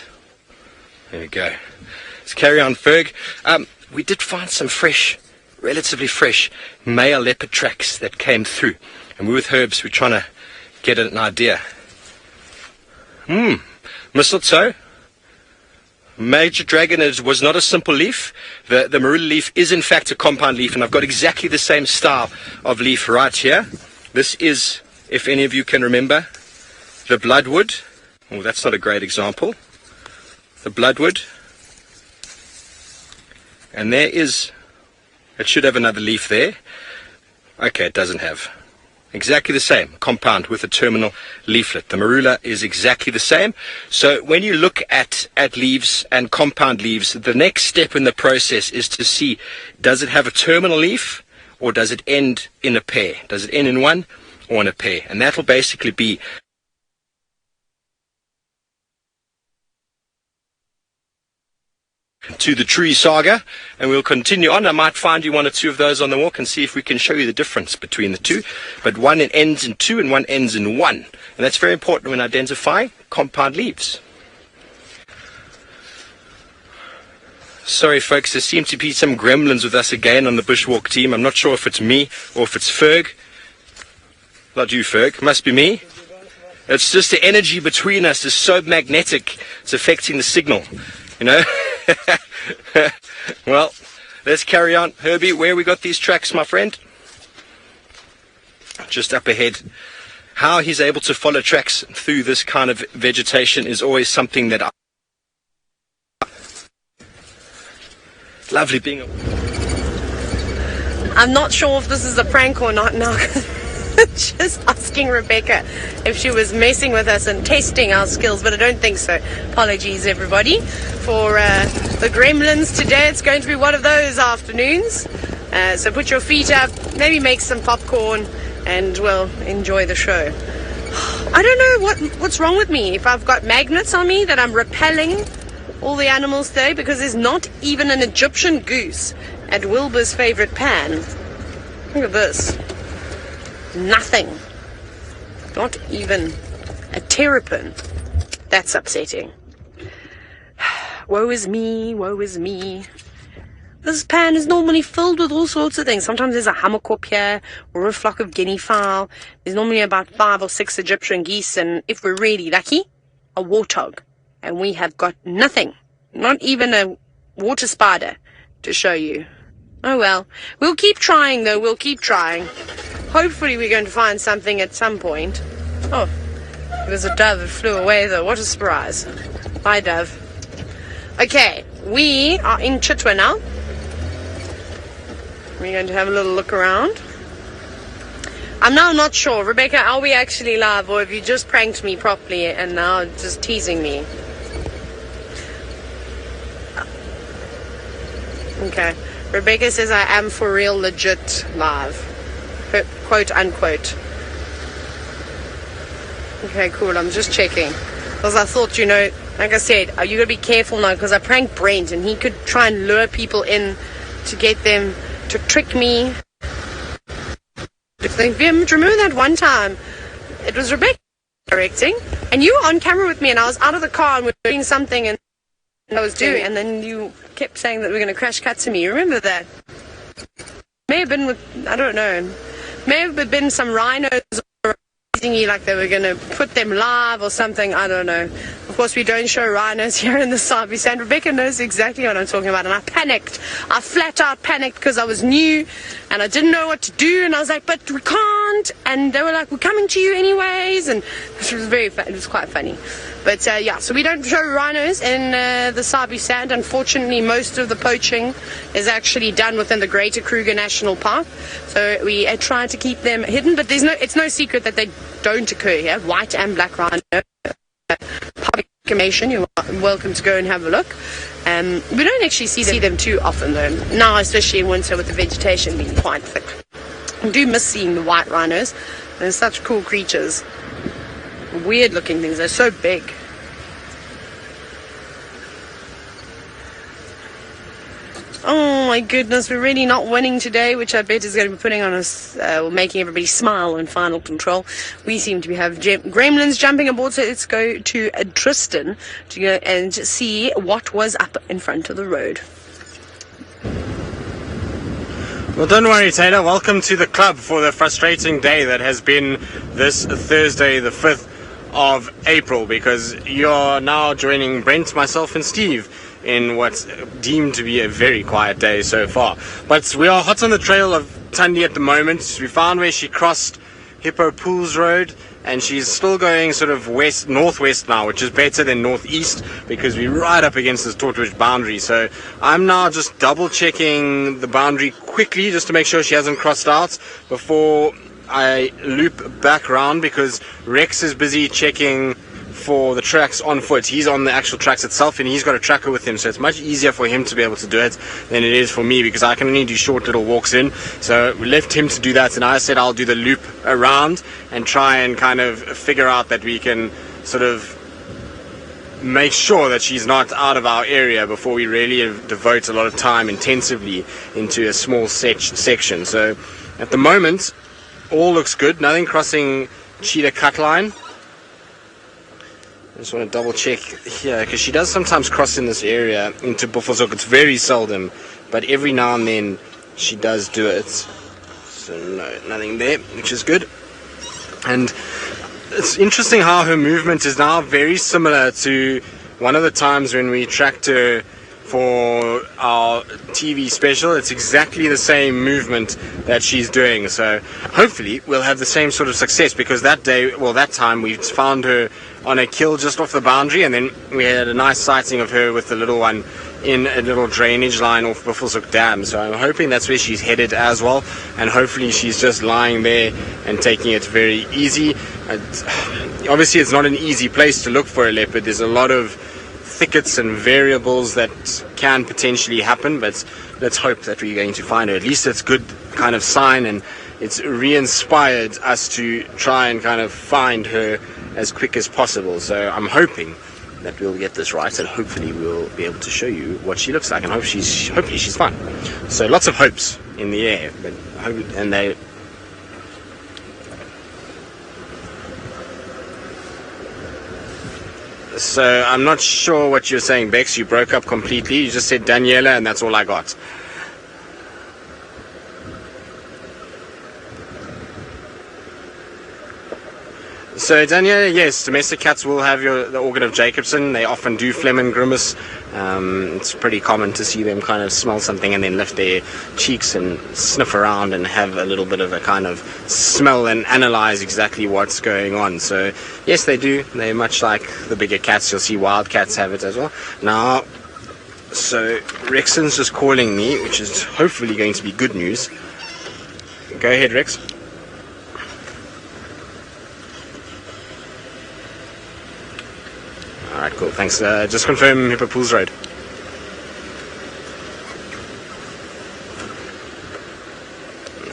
S2: There we go. Let's carry on, Ferg. We did find some relatively fresh male leopard tracks that came through. And we with Herbs, we're trying to get an idea. Mistletoe. Major dragon was not a simple leaf. The marula leaf is in fact a compound leaf, and I've got exactly the same style of leaf right here. This is, if any of you can remember, the bloodwood. Oh, that's not a great example. The bloodwood. And there is, it should have another leaf there. Okay, it doesn't have. Exactly the same, compound with a terminal leaflet. The marula is exactly the same. So when you look at leaves and compound leaves, the next step in the process is to see, does it have a terminal leaf or does it end in a pair? Does it end in one or in a pair? And that'll basically be to the tree saga, and we'll continue on. I might find you one or two of those on the walk and see if we can show you the difference between the two. But one ends in 2 and one ends in 1. And that's very important when identifying compound leaves. Sorry folks, there seem to be some gremlins with us again on the bushwalk team. I'm not sure if it's me or if it's Ferg. Not you, Ferg. Must be me. It's just the energy between us is so magnetic. It's affecting the signal, you know. Well, let's carry on. Herbie, where we got these tracks, my friend? Just up ahead. How he's able to follow tracks through this kind of vegetation is always something that lovely being.
S3: I'm not sure if this is a prank or not now. Just asking Rebecca if she was messing with us and testing our skills, but I don't think so. Apologies, everybody, for the gremlins today. It's going to be one of those afternoons. So put your feet up, maybe make some popcorn, and well, enjoy the show. I don't know what's wrong with me. If I've got magnets on me that I'm repelling all the animals today, because there's not even an Egyptian goose at Wilbur's favorite pan. Look at this. Nothing. Not even a terrapin. That's upsetting. Woe is me, woe is me. This pan is normally filled with all sorts of things. Sometimes there's a hammerkop here, or a flock of guinea fowl. There's normally about 5 or 6 Egyptian geese, and if we're really lucky, a warthog. And we have got nothing. Not even a water spider to show you. Oh well. We'll keep trying though, we'll keep trying. Hopefully we're going to find something at some point. Oh, there's a dove that flew away though. What a surprise. Bye, dove. Okay, we are in Chitwa now. We're going to have a little look around. I'm now not sure. Rebecca, are we actually live, or have you just pranked me properly and now just teasing me? Okay. Rebecca says I am for real legit live. Quote unquote. Okay, cool. I'm just checking. Because I thought, you know, like I said, you got to be careful now, because I pranked Brent and he could try and lure people in to get them to trick me. Remember that one time? It was Rebecca directing and you were on camera with me and I was out of the car and we were doing something and I was doing, and then you kept saying that we're going to crash cut to me. You remember that? May have been with, I don't know, may have been some rhinos or thingy, like they were going to put them live or something. I don't know. Of course, we don't show rhinos here in the Sabi Sand. Rebecca knows exactly what I'm talking about, and I panicked. I flat out panicked because I was new and I didn't know what to do, and I was like, but we can't. And they were like, we're coming to you anyways, and it was it was quite funny. But yeah, so we don't show rhinos in the Sabi Sand. Unfortunately, most of the poaching is actually done within the Greater Kruger National Park. So we try to keep them hidden, but it's no secret that they don't occur here. White and black rhino. Public information, you're welcome to go and have a look. We don't actually see them too often though. Now, especially in winter with the vegetation being quite thick. I do miss seeing the white rhinos. They're such cool creatures. Weird looking things. They're so big. Oh my goodness, we're really not winning today, which I bet is going to be putting on us, making everybody smile in final control. We seem to have gremlins jumping aboard, so let's go to Tristan to go and see what was up in front of the road.
S1: Well, don't worry, Taylor. Welcome to the club for the frustrating day that has been this Thursday, the 5th of April, because you're now joining Brent, myself, and Steve in what's deemed to be a very quiet day so far. But we are hot on the trail of Thandi at the moment. We found where she crossed Hippo Pools Road, and she's still going sort of northwest now, which is better than northeast because we're right up against this Tortwich boundary. So I'm now just double checking the boundary quickly just to make sure she hasn't crossed out before I loop back around, because Rex is busy checking for the tracks on foot. He's on the actual tracks itself and he's got a tracker with him, so it's much easier for him to be able to do it than it is for me, because I can only do short little walks in. So we left him to do that, and I said I'll do the loop around and try and kind of figure out that we can sort of make sure that she's not out of our area before we really devote a lot of time intensively into a small section. So at the moment, all looks good. Nothing crossing cheetah cut line. I just want to double check here, because she does sometimes cross in this area into Buffelshoek. It's very seldom, but every now and then she does do it. So no, nothing there, which is good. And it's interesting how her movement is now very similar to one of the times when we tracked her for our TV special. It's exactly the same movement that she's doing. So hopefully we'll have the same sort of success, because that day, well, that time we found her on a kill just off the boundary, and then we had a nice sighting of her with the little one in a little drainage line off Buffelshoek Dam. So I'm hoping that's where she's headed as well, and hopefully she's just lying there and taking it very easy. Obviously it's not an easy place to look for a leopard. There's a lot of thickets and variables that can potentially happen, but let's hope that we're going to find her. At least it's good kind of sign, and it's re-inspired us to try and kind of find her as quick as possible. So I'm hoping that we'll get this right, and hopefully we'll be able to show you what she looks like, and hopefully she's fine. So lots of hopes in the air, but So I'm not sure what you're saying, Bex. You broke up completely. You just said Daniela, and that's all I got. So Daniela, yes, domestic cats will have the organ of Jacobson. They often do phlegm and grimace. It's pretty common to see them kind of smell something and then lift their cheeks and sniff around and have a little bit of a kind of smell and analyze exactly what's going on. So yes, they do. They're much like the bigger cats. You'll see wild cats have it as well. Now, so Rexon's just calling me, which is hopefully going to be good news. Go ahead, Rex. Alright, cool, thanks. Just confirm Hippo Pools Road.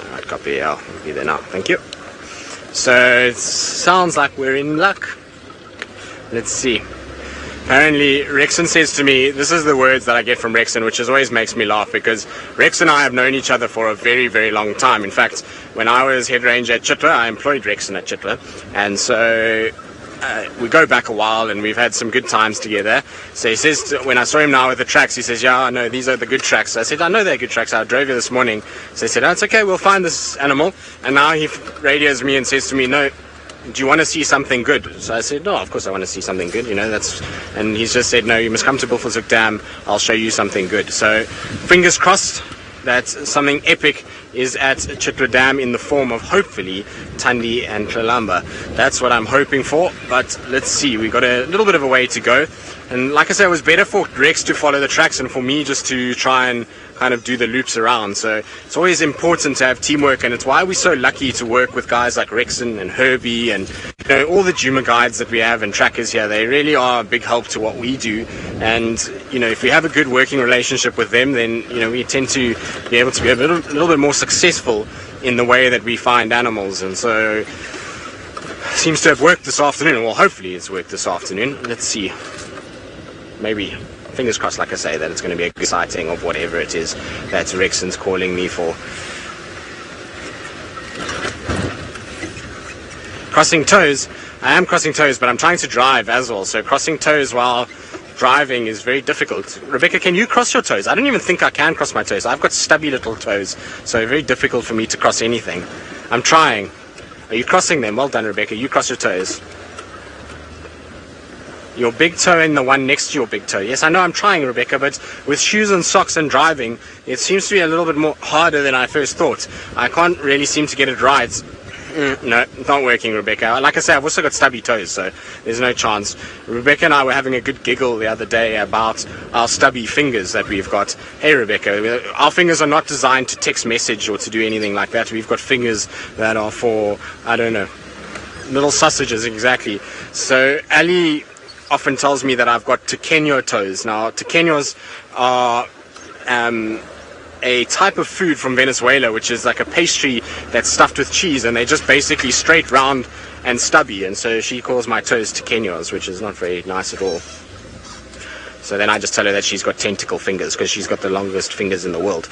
S1: Alright, copy, I'll be there now, thank you. So, it sounds like we're in luck. Let's see. Apparently, Rexon says to me, this is the words that I get from Rexon, which always makes me laugh, because Rex and I have known each other for a very, very long time. In fact, when I was head ranger at Chitwa, I employed Rexon at Chitwa, and so we go back a while, and we've had some good times together. So he says, when I saw him now with the tracks, he says, yeah, I know, these are the good tracks. So I said, I know they're good tracks. I drove here this morning. So he said, oh, it's okay, we'll find this animal. And now he radios me and says to me, no, do you want to see something good? So I said, no, of course I want to see something good, you know, and he's just said, no, you must come to Buffelshoek Dam, I'll show you something good. So fingers crossed that something epic is at Chitwa Dam in the form of, hopefully, Thandi and Kalamba. That's what I'm hoping for, but let's see. We've got a little bit of a way to go. And like I said, it was better for Rex to follow the tracks and for me just to try and kind of do the loops around. So it's always important to have teamwork, and it's why we're so lucky to work with guys like Rexon and Herbie and, you know, all the Djuma guides that we have and trackers here. They really are a big help to what we do. And, you know, if we have a good working relationship with them, then, you know, we tend to be able to be a little bit more successful in the way that we find animals. And so it seems to have worked this afternoon. Well, hopefully it's worked this afternoon. Let's see. Maybe, fingers crossed, like I say, that it's going to be a good sighting of whatever it is that Rexon's calling me for. Crossing toes. I am crossing toes, but I'm trying to drive as well. So crossing toes while driving is very difficult. Rebecca, can you cross your toes? I don't even think I can cross my toes. I've got stubby little toes, so very difficult for me to cross anything. I'm trying. Are you crossing them? Well done, Rebecca. You cross your toes. Your big toe and the one next to your big toe. Yes, I know I'm trying, Rebecca, but with shoes and socks and driving, it seems to be a little bit more harder than I first thought. I can't really seem to get it right. No, it's not working, Rebecca. Like I say, I've also got stubby toes, so there's no chance. Rebecca and I were having a good giggle the other day about our stubby fingers that we've got. Hey, Rebecca, our fingers are not designed to text message or to do anything like that. We've got fingers that are for, I don't know, little sausages, exactly. So Ali often tells me that I've got tequeño toes. Now, tequeños are a type of food from Venezuela, which is like a pastry that's stuffed with cheese, and they're just basically straight, round, and stubby. And so she calls my toes tequeños, which is not very nice at all. So then I just tell her that she's got tentacle fingers because she's got the longest fingers in the world.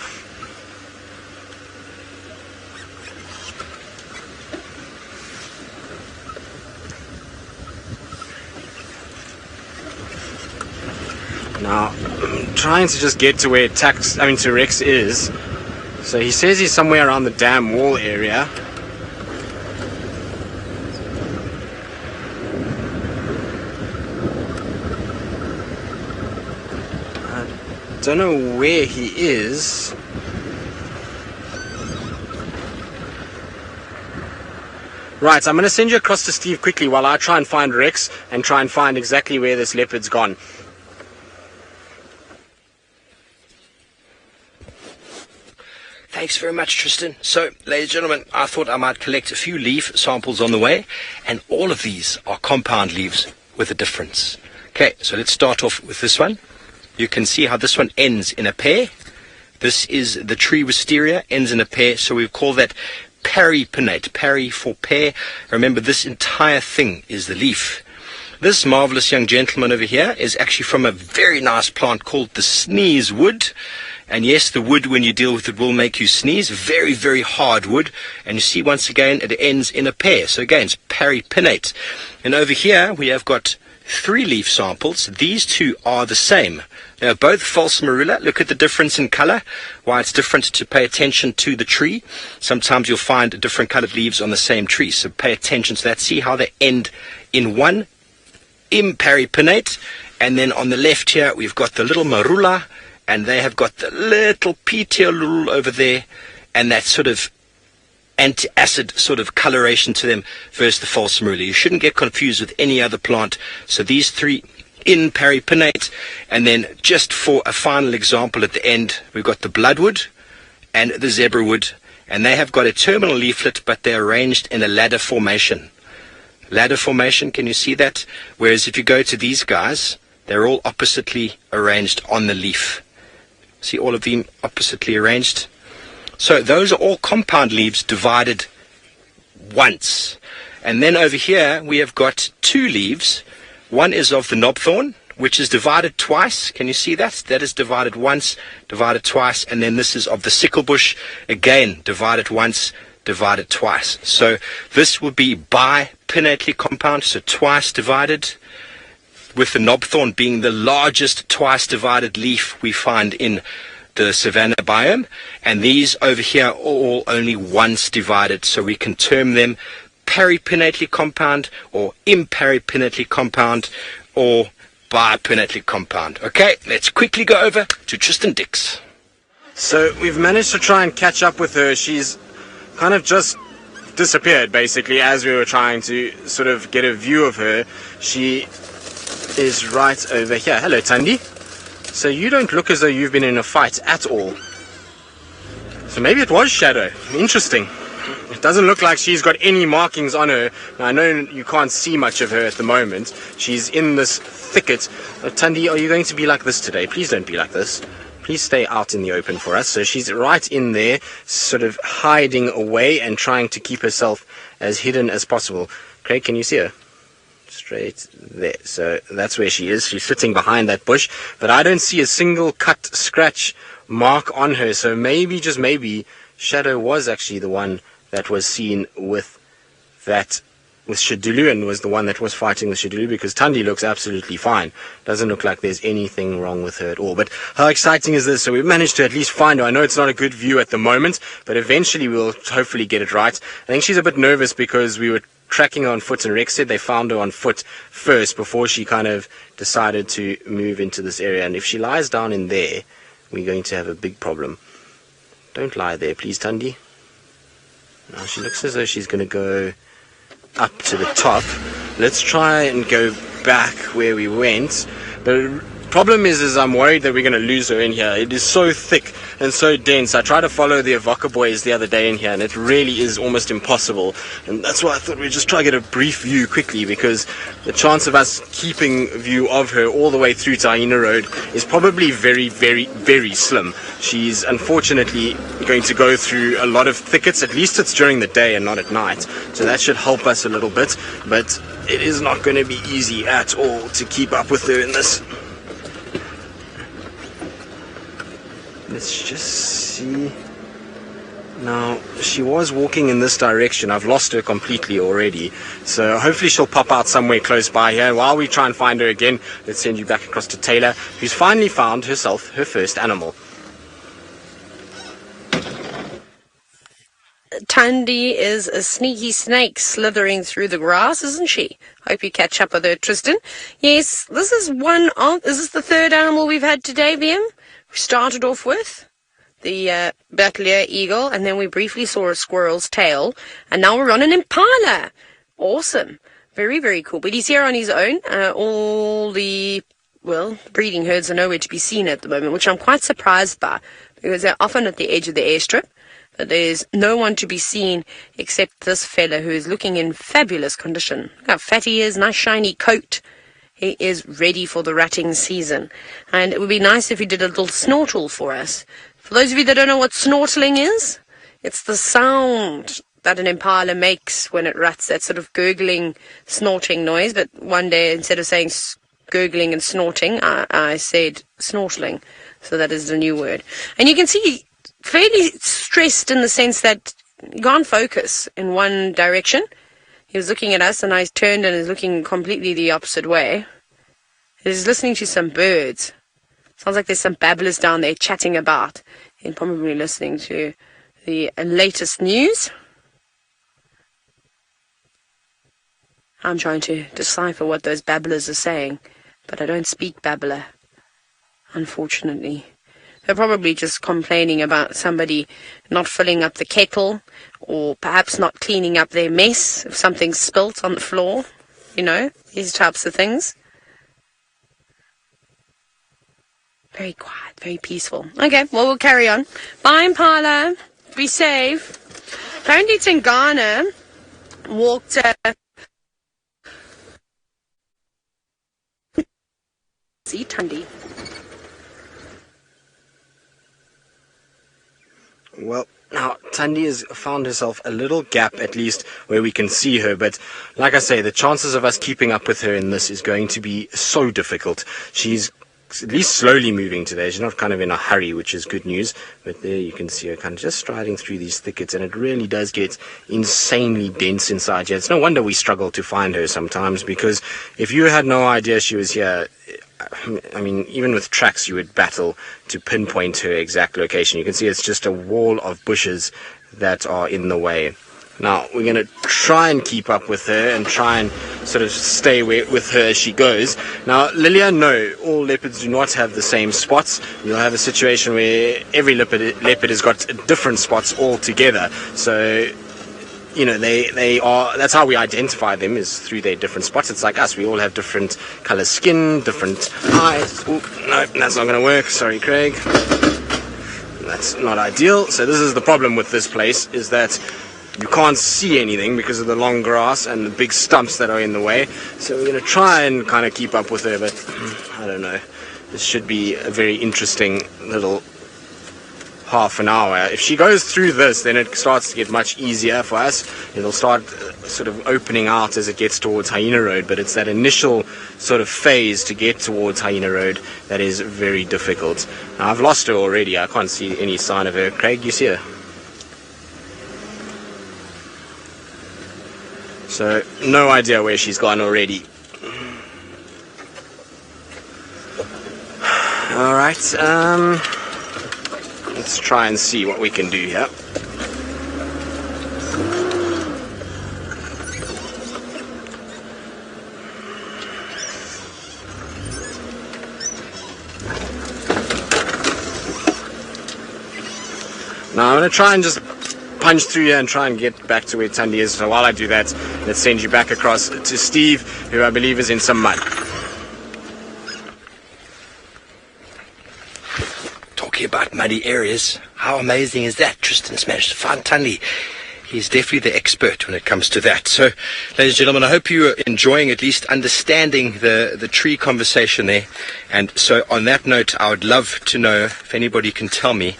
S1: Now, I'm trying to just get to where to Rex is. So he says he's somewhere around the dam wall area. I don't know where he is. Right, I'm going to send you across to Steve quickly while I try and find Rex and try and find exactly where this leopard's gone.
S2: Thanks very much, Tristan. So, ladies and gentlemen, I thought I might collect a few leaf samples on the way, and all of these are compound leaves with a difference. Okay, so let's start off with this one. You can see how this one ends in a pair. This is the tree wisteria, ends in a pair, so we call that peripinnate. Peri for pair. Remember, this entire thing is the leaf. This marvelous young gentleman over here is actually from a very nice plant called the sneeze wood. And yes, the wood, when you deal with it, will make you sneeze. Very, very hard wood. And you see, once again, it ends in a pair. So again, it's peripinnate. And over here, we have got 3 leaf samples. These two are the same. They are both false marula. Look at the difference in color. Why it's different, to pay attention to the tree. Sometimes you'll find different colored leaves on the same tree. So pay attention to that. See how they end in one imperipinnate. And then on the left here, we've got the little marula. And they have got the little petiolule over there, and that sort of anti-acid sort of coloration to them versus the false marula. You shouldn't get confused with any other plant. So these 3 in peripinnate, and then just for a final example at the end, we've got the bloodwood and the zebrawood, and they have got a terminal leaflet, but they're arranged in a ladder formation. Ladder formation, can you see that? Whereas if you go to these guys, they're all oppositely arranged on the leaf. See all of them oppositely arranged? So those are all compound leaves divided once. And then over here we have got 2 leaves. One is of the knobthorn, which is divided twice. Can you see that? That is divided once, divided twice. And then this is of the sicklebush, again divided once, divided twice. So this would be bipinnately compound, so twice divided, with the knobthorn being the largest twice divided leaf we find in the savanna biome. And these over here are all only once divided, so we can term them peripinnately compound or imperipinnately compound or bipinnately compound. Okay, let's quickly go over to Tristan Dix.
S1: So we've managed to try and catch up with her. She's kind of just disappeared, basically, as we were trying to sort of get a view of her. She is right over here. Hello, Thandi. So you don't look as though you've been in a fight at all. So maybe it was Shadow. Interesting. It doesn't look like she's got any markings on her. Now, I know you can't see much of her at the moment. She's in this thicket. Thandi, are you going to be like this today? Please don't be like this. Please stay out in the open for us. So she's right in there, sort of hiding away and trying to keep herself as hidden as possible. Craig, can you see her? Straight there. So that's where she is. She's sitting behind that bush, but I don't see a single cut, scratch mark on her. So maybe, just maybe, Shadow was actually the one that was seen with Shadulu, and was the one that was fighting with Shadulu, because Thandi looks absolutely fine. Doesn't look like there's anything wrong with her at all. But how exciting is this? So we've managed to at least find her. I know it's not a good view at the moment, but eventually we'll hopefully get it right. I think she's a bit nervous because we were tracking her on foot, and Rex said they found her on foot first before she kind of decided to move into this area. And if she lies down in there, we're going to have a big problem. Don't lie there, please, Thandi. Now she looks as though she's going to go up to the top. Let's try and go back where we went. The problem is I'm worried that we're going to lose her in here. It is so thick and so dense. I tried to follow the Avoca boys the other day in here, and it really is almost impossible. And that's why I thought we'd just try to get a brief view quickly, because the chance of us keeping view of her all the way through to Hyena Road is probably very, very, very slim. She's unfortunately going to go through a lot of thickets. At least it's during the day and not at night. So that should help us a little bit. But it is not going to be easy at all to keep up with her in this. Let's just see. Now, she was walking in this direction. I've lost her completely already. So hopefully she'll pop out somewhere close by here. While we try and find her again, let's send you back across to Taylor, who's finally found herself her first animal.
S3: Thandi is a sneaky snake slithering through the grass, isn't she? Hope you catch up with her, Tristan. Yes, this is is this the third animal we've had today, VM? We started off with the Battalier eagle, and then we briefly saw a squirrel's tail, and now we're on an impala. Awesome. Very, very cool. But he's here on his own. All the, breeding herds are nowhere to be seen at the moment, which I'm quite surprised by, because they're often at the edge of the airstrip. But there's no one to be seen except this fella who is looking in fabulous condition. Look how fat he is, nice shiny coat. He is ready for the ratting season. And it would be nice if he did a little snortle for us. For those of you that don't know what snortling is, it's the sound that an impala makes when it rats, that sort of gurgling, snorting noise. But one day, instead of saying gurgling and snorting, I said snortling. So that is the new word. And you can see fairly stressed in the sense that he can't focus in one direction. He was looking at us, and I turned and is looking completely the opposite way. He's listening to some birds. Sounds like there's some babblers down there chatting about, and probably listening to the latest news. I'm trying to decipher what those babblers are saying, but I don't speak babbler, unfortunately. They're probably just complaining about somebody not filling up the kettle, or perhaps not cleaning up their mess if something's spilt on the floor. You know, these types of things. Very quiet, very peaceful. Okay, well, we'll carry on. Bye, Impala. Be safe. Apparently Tingana walked... See, Thandi.
S1: Well, now, Thandi has found herself a little gap, at least, where we can see her. But, like I say, the chances of us keeping up with her in this is going to be so difficult. She's at least slowly moving today. She's not kind of in a hurry, which is good news. But there you can see her kind of just striding through these thickets, and it really does get insanely dense inside here. It's no wonder we struggle to find her sometimes, because if you had no idea she was here, I mean, even with tracks, you would battle to pinpoint her exact location. You can see it's just a wall of bushes that are in the way. Now, we're going to try and keep up with her and try and sort of stay with her as she goes. Now, Lilia, no, all leopards do not have the same spots. You'll have a situation where every leopard has got different spots altogether. So, you know, they are, that's how we identify them, is through their different spots. It's like us, we all have different colour skin, different eyes. Ooh, no, that's not going to work. Sorry, Craig. That's not ideal. So this is the problem with this place, is that you can't see anything because of the long grass and the big stumps that are in the way. So we're going to try and kind of keep up with her, but I don't know. This should be a very interesting little half an hour. If she goes through this, then it starts to get much easier for us. It'll start sort of opening out as it gets towards Hyena Road, but it's that initial sort of phase to get towards Hyena Road that is very difficult. Now, I've lost her already. I can't see any sign of her. Craig, you see her? So, no idea where she's gone already. Alright, let's try and see what we can do here. Now I'm going to try and just punch through here and try and get back to where Thandi is. So while I do that, let's send you back across to Steve, who I believe is in some mud.
S2: Talking about muddy areas, how amazing is that? Tristan's managed to find Thandi. He's definitely the expert when it comes to that. So, ladies and gentlemen, I hope you are enjoying, at least understanding the tree conversation there. And so on that note, I would love to know if anybody can tell me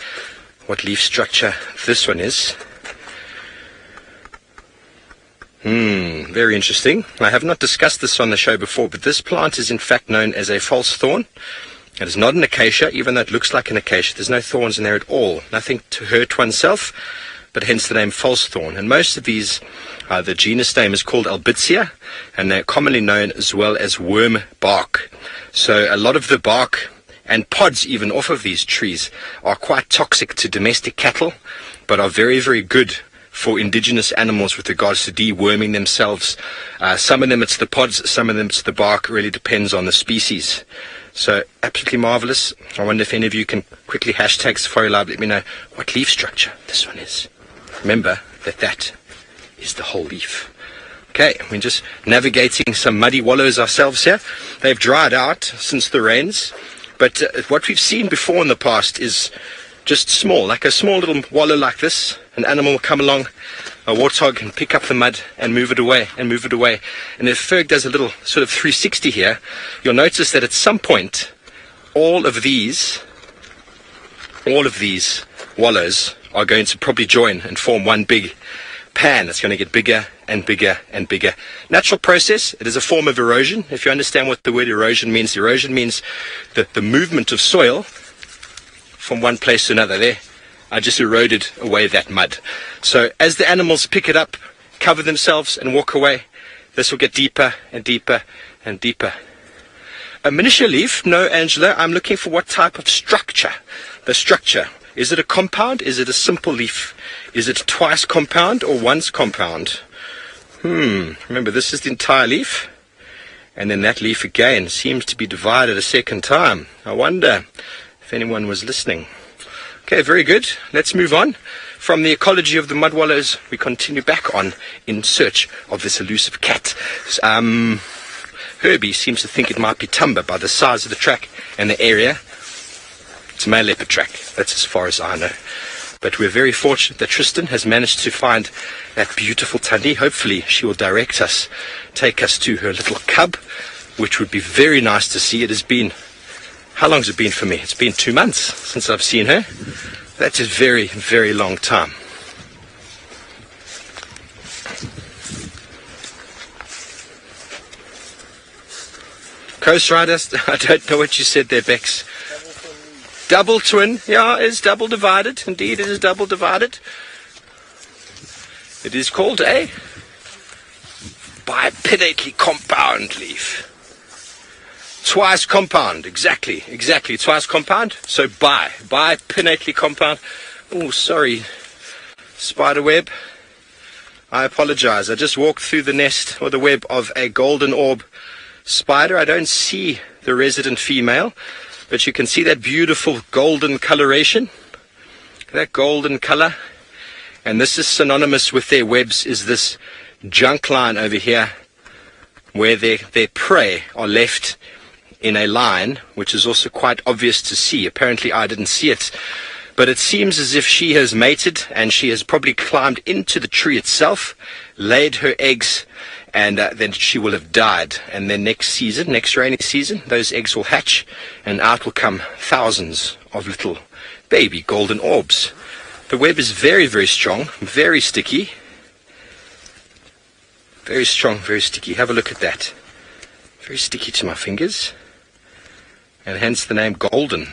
S2: what leaf structure this one is. Very interesting. I have not discussed this on the show before, but this plant is in fact known as a false thorn. It is not an acacia, even though it looks like an acacia. There's no thorns in there at all. Nothing to hurt oneself, but hence the name false thorn. And most of these, the genus name is called Albizia, and they're commonly known as well as worm bark. So a lot of the bark and pods even off of these trees are quite toxic to domestic cattle, but are very, very good for indigenous animals with regards to deworming themselves. Some of them it's the pods, some of them it's the bark. Really depends on the species. So absolutely marvelous. I wonder if any of you can quickly hashtag Safari Live, let me know what leaf structure this one is. Remember that is the whole leaf. Okay, we're just navigating some muddy wallows ourselves here. They've dried out since the rains, but what we've seen before in the past is just small, like a small little wallow like this. An animal will come along, a warthog, and pick up the mud and move it away and move it away. And if Ferg does a little sort of 360 here, you'll notice that at some point, all of these wallows are going to probably join and form one big pan that's going to get bigger and bigger and bigger. Natural process. It is a form of erosion. If you understand what the word erosion means that the movement of soil from one place to another. There, I just eroded away that mud. So as the animals pick it up, cover themselves and walk away, this will get deeper and deeper and deeper. A miniature leaf? No, Angela, I'm looking for what type of structure. The structure. Is it a compound? Is it a simple leaf? Is it twice compound or once compound? Remember, this is the entire leaf. And then that leaf again seems to be divided a second time. I wonder if anyone was listening. Okay, very good. Let's move on. From the ecology of the mud wallows, we continue back on in search of this elusive cat. Herbie seems to think it might be Tumba by the size of the track and the area. It's a male leopard track. That's as far as I know. But we're very fortunate that Tristan has managed to find that beautiful Thandi. Hopefully she will direct us, take us to her little cub, which would be very nice to see. It has been, how long has it been for me? It's been 2 months since I've seen her. That's a very, very long time. Coast Riders, I don't know what you said there, Bex. Double twin, yeah, it's double divided. Indeed, it is double divided. It is called a bipinnately compound leaf. Twice compound, exactly, twice compound. So bipinnately compound. Oh, sorry, spiderweb. I apologize. I just walked through the nest or the web of a golden orb spider. I don't see the resident female, but you can see that beautiful golden coloration, that golden color. And this is synonymous with their webs, is this junk line over here, where their prey are left in a line, which is also quite obvious to see. Apparently I didn't see it, but it seems as if she has mated and she has probably climbed into the tree itself, laid her eggs, and then she will have died. And then next rainy season, those eggs will hatch, and out will come thousands of little baby golden orbs. The web is very, very strong, very sticky. Very strong, very sticky. Have a look at that. Very sticky to my fingers. And hence the name golden,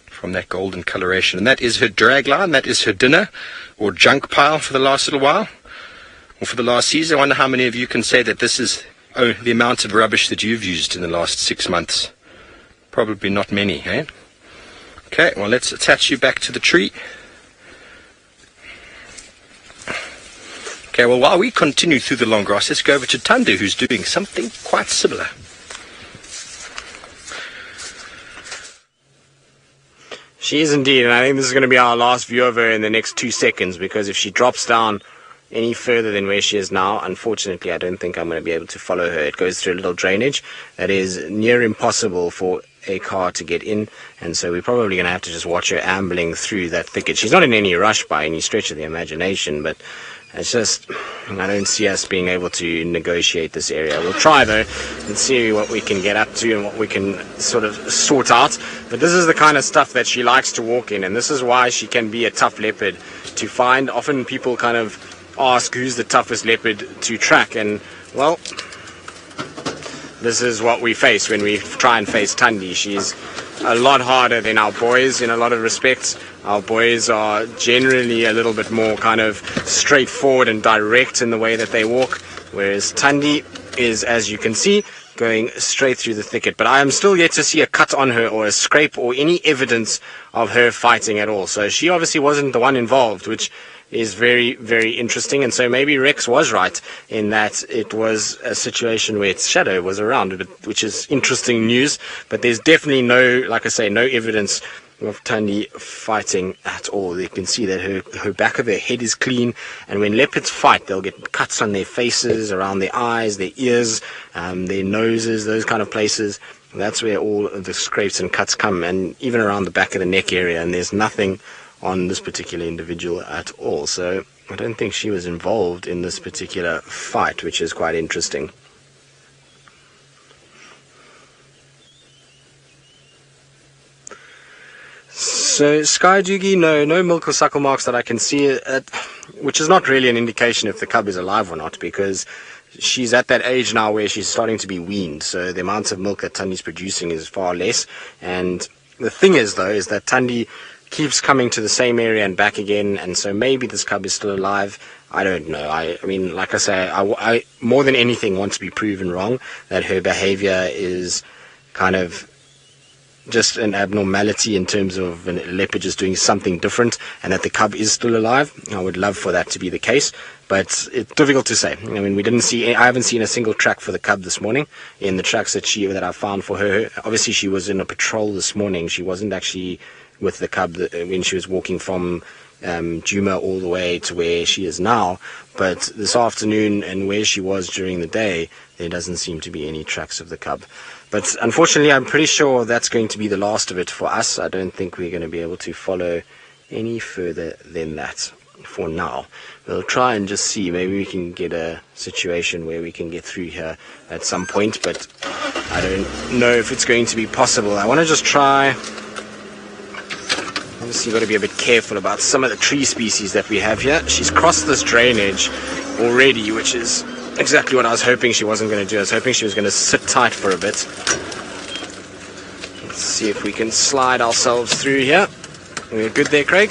S2: from that golden coloration. And that is her drag line, that is her dinner, or junk pile for the last little while. Or for the last season. I wonder how many of you can say that this is the amount of rubbish that you've used in the last 6 months. Probably not many, eh? Okay, well, let's attach you back to the tree. Okay, well, while we continue through the long grass, let's go over to Thandi, who's doing something quite similar.
S1: She is indeed, and I think this is going to be our last view of her in the next 2 seconds, because if she drops down any further than where she is now, unfortunately, I don't think I'm going to be able to follow her. It goes through a little drainage that is near impossible for a car to get in, and so we're probably going to have to just watch her ambling through that thicket. She's not in any rush by any stretch of the imagination, but it's just, I don't see us being able to negotiate this area. We'll try, though, and see what we can get up to and what we can sort of sort out. But this is the kind of stuff that she likes to walk in, and this is why she can be a tough leopard to find. Often people kind of ask who's the toughest leopard to track, and, well, this is what we face when we try and face Thandi. She's a lot harder than our boys in a lot of respects. Our boys are generally a little bit more kind of straightforward and direct in the way that they walk, whereas Thandi is, as you can see, going straight through the thicket. But I am still yet to see a cut on her or a scrape or any evidence of her fighting at all. So she obviously wasn't the one involved, which is very, very interesting. And so maybe Rex was right in that it was a situation where its shadow was around, which is interesting news. But there's definitely no, like I say, no evidence of Thandi fighting at all. You can see that her back of her head is clean, and when leopards fight, they'll get cuts on their faces, around their eyes, their ears, their noses, those kind of places. That's where all of the scrapes and cuts come, and even around the back of the neck area, and there's nothing on this particular individual at all. So I don't think she was involved in this particular fight, which is quite interesting. So Sky Doogie, no milk or suckle marks that I can see, which is not really an indication if the cub is alive or not, because she's at that age now where she's starting to be weaned, so the amount of milk that Thandi's producing is far less. And the thing is, though, is that Thandi keeps coming to the same area and back again, and so maybe this cub is still alive. I don't know. I mean, like I say, I more than anything want to be proven wrong, that her behavior is kind of just an abnormality in terms of a leopard just doing something different, and that the cub is still alive. I would love for that to be the case, but it's difficult to say. I mean, I haven't seen a single track for the cub this morning in the tracks that I found for her. Obviously, she was in a patrol this morning. She wasn't actually with the cub when she was walking from Djuma all the way to where she is now. But this afternoon and where she was during the day, there doesn't seem to be any tracks of the cub. But unfortunately, I'm pretty sure that's going to be the last of it for us. I don't think we're going to be able to follow any further than that for now. We'll try and just see. Maybe we can get a situation where we can get through here at some point, but I don't know if it's going to be possible. I want to just try. Obviously, you've got to be a bit careful about some of the tree species that we have here. She's crossed this drainage already, which is exactly what I was hoping she wasn't going to do. I was hoping she was going to sit tight for a bit. Let's see if we can slide ourselves through here. We're good there, Craig?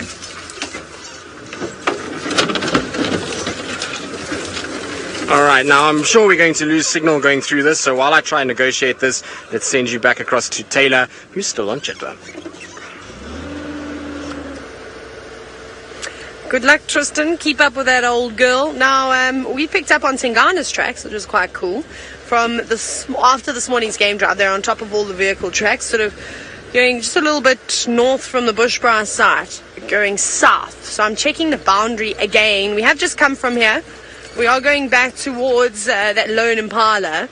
S1: Alright, now I'm sure we're going to lose signal going through this, so while I try and negotiate this, let's send you back across to Taylor, who's still on Chitwa.
S3: Good luck, Tristan. Keep up with that old girl. Now, we picked up on Tingana's tracks, which was quite cool. After this morning's game drive, they're on top of all the vehicle tracks, sort of going just a little bit north from the Bushbrass site, going south. So I'm checking the boundary again. We have just come from here. We are going back towards that lone Impala.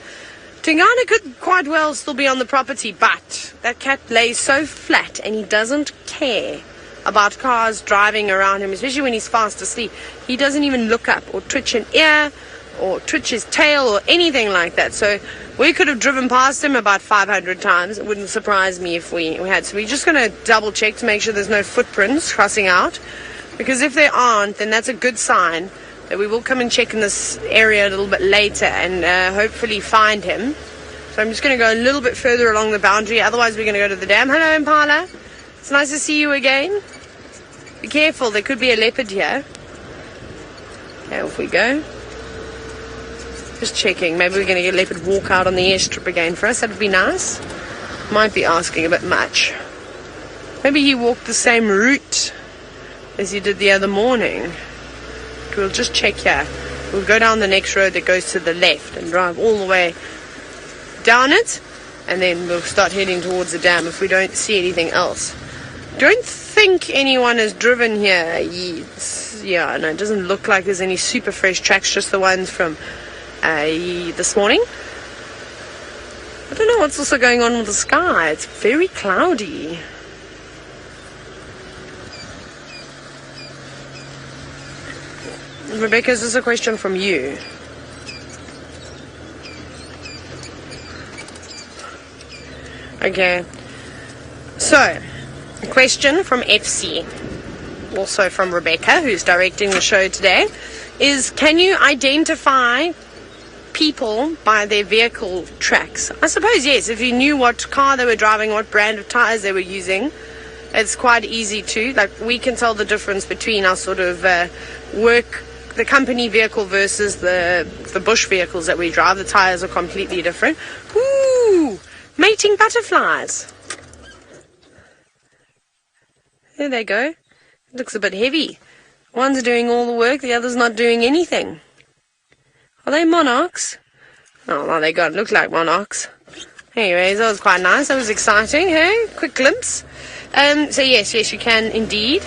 S3: Tingana could quite well still be on the property, but that cat lays so flat and he doesn't care about cars driving around him, especially when he's fast asleep. He doesn't even look up or twitch an ear or twitch his tail or anything like that. So we could have driven past him about 500 times. It wouldn't surprise me if we had. So we're just going to double check to make sure there's no footprints crossing out, because if there aren't, then that's a good sign that we will come and check in this area a little bit later and hopefully find him. So I'm just going to go a little bit further along the boundary, otherwise we're going to go to the dam. Hello, Impala. It's nice to see you again. Be careful, there could be a leopard here. Okay, off we go. Just checking, maybe we're going to get a leopard walk out on the airstrip again for us. That would be nice. Might be asking a bit much. Maybe he walked the same route as he did the other morning. We'll just check here. We'll go down the next road that goes to the left and drive all the way down it, and then we'll start heading towards the dam if we don't see anything else. Don't think anyone has driven here. Yeah, no, it doesn't look like there's any super fresh tracks, just the ones from this morning. I don't know what's also going on with the sky. It's very cloudy. Rebecca, is this a question from you? Okay. So, a question from FC, also from Rebecca, who's directing the show today, is: can you identify people by their vehicle tracks? I suppose yes. If you knew what car they were driving, what brand of tires they were using, it's quite easy to. Like, we can tell the difference between our sort of the company vehicle versus the bush vehicles that we drive. The tires are completely different. Ooh, mating butterflies. There they go. Looks a bit heavy. One's doing all the work, the other's not doing anything. Are they monarchs? Oh, well, they got look like monarchs. Anyways, that was quite nice. That was exciting, hey? Quick glimpse. So yes, you can indeed.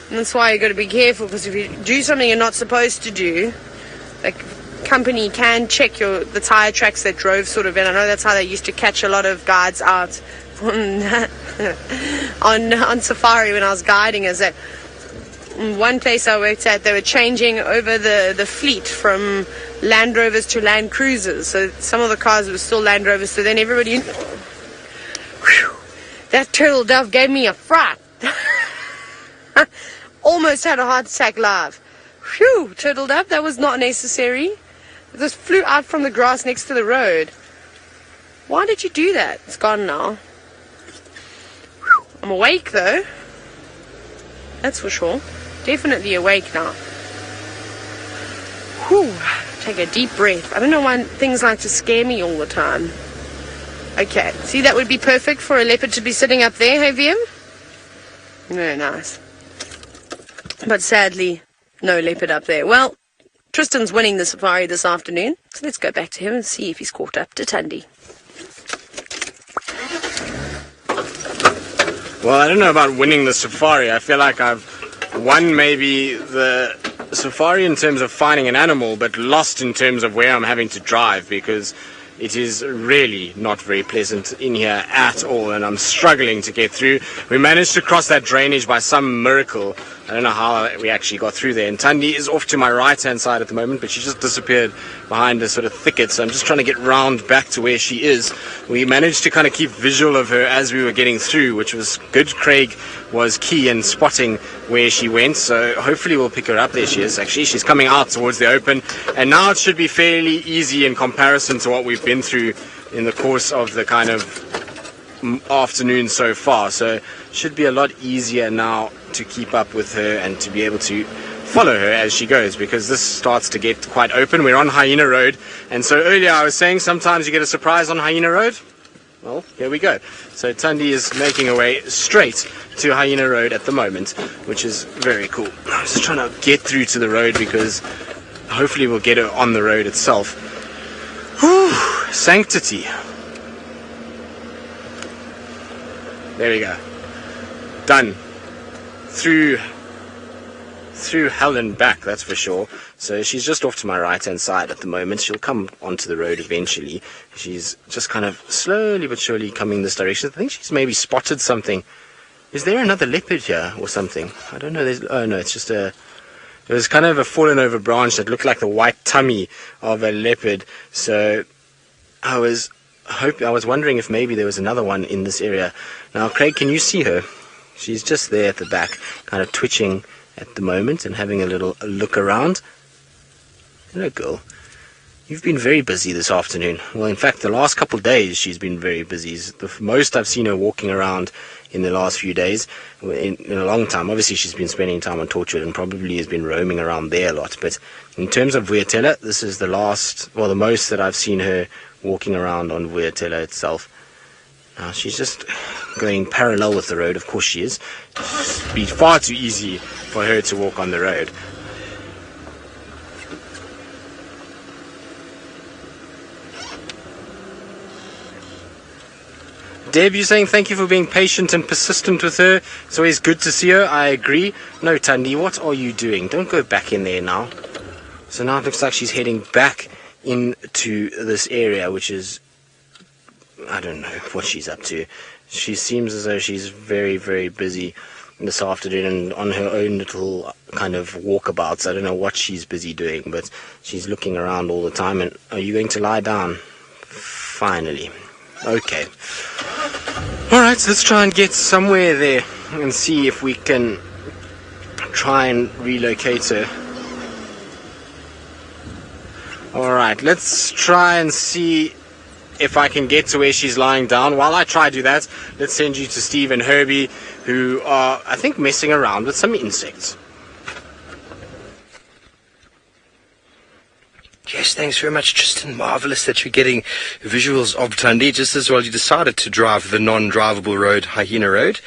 S3: And that's why you got to be careful, because if you do something you're not supposed to do, the company can check the tire tracks that drove sort of in. I know that's how they used to catch a lot of guides out on safari when I was guiding. Is that one place I worked at, they were changing over the fleet from Land Rovers to Land Cruisers. So some of the cars were still Land Rovers. So then everybody, whew, that turtle dove gave me a fright. Almost had a heart attack live. Phew, turtle dove, that was not necessary. It just flew out from the grass next to the road. Why did you do that? It's gone now. Whew, I'm awake though. That's for sure. Definitely awake now. Whew, take a deep breath. I don't know why things like to scare me all the time. Okay, see, that would be perfect for a leopard to be sitting up there, hey VM? Very nice. But sadly, no leopard up there. Well, Tristan's winning the safari this afternoon, so let's go back to him and see if he's caught up to Thandi.
S1: Well, I don't know about winning the safari. I feel like I've won maybe the safari in terms of finding an animal, but lost in terms of where I'm having to drive, because it is really not very pleasant in here at all, and I'm struggling to get through. We managed to cross that drainage by some miracle. I don't know how we actually got through there. And Thandi is off to my right-hand side at the moment, but she just disappeared behind a sort of thicket, so I'm just trying to get round back to where she is. We managed to kind of keep visual of her as we were getting through, which was good. Craig was key in spotting where she went, so hopefully we'll pick her up. There she is, actually. She's coming out towards the open, and now it should be fairly easy in comparison to what we've been through in the course of the kind of afternoon so far. So should be a lot easier now to keep up with her and to be able to follow her as she goes, because this starts to get quite open. We're on Hyena Road, and so earlier I was saying sometimes you get a surprise on Hyena Road. Well, here we go. So Thandi is making her way straight to Hyena Road at the moment, which is very cool. I'm just trying to get through to the road, because hopefully we'll get her on the road itself. Whew, sanctity. There we go. Done. Through hell and back, that's for sure. So she's just off to my right-hand side at the moment. She'll come onto the road eventually. She's just kind of slowly but surely coming this direction. I think she's maybe spotted something. Is there another leopard here or something? I don't know. Oh no, it's just it was kind of a fallen over branch that looked like the white tummy of a leopard. So I was wondering if maybe there was another one in this area. Now, Craig, can you see her? She's just there at the back, kind of twitching at the moment and having a little look around. Hello, girl. You've been very busy this afternoon. Well, in fact, the last couple of days she's been very busy. The most I've seen her walking around in the last few days, in a long time. Obviously, she's been spending time on Torchwood and probably has been roaming around there a lot. But in terms of Vuyatela, this is the most that I've seen her walking around on Vuyatela itself. Now, she's just going parallel with the road. Of course she is. It'd be far too easy for her to walk on the road. Deb, you're saying thank you for being patient and persistent with her. It's always good to see her. I agree. No, Thandi, what are you doing? Don't go back in there now. So now it looks like she's heading back into this area, which is, I don't know what she's up to. She seems as though she's very, very busy this afternoon and on her own little kind of walkabouts. I don't know what she's busy doing, but she's looking around all the time. And are you going to lie down? Finally. Okay. Alright, so let's try and get somewhere there and see if we can try and relocate her. Alright, let's try and see if I can get to where she's lying down. While I try to do that, let's send you to Steve and Herbie, who are, I think, messing around with some insects.
S2: Yes, thanks very much, Tristan. Marvellous that you're getting visuals of Thandi. Just as well you decided to drive the non-drivable road, Hyena Road.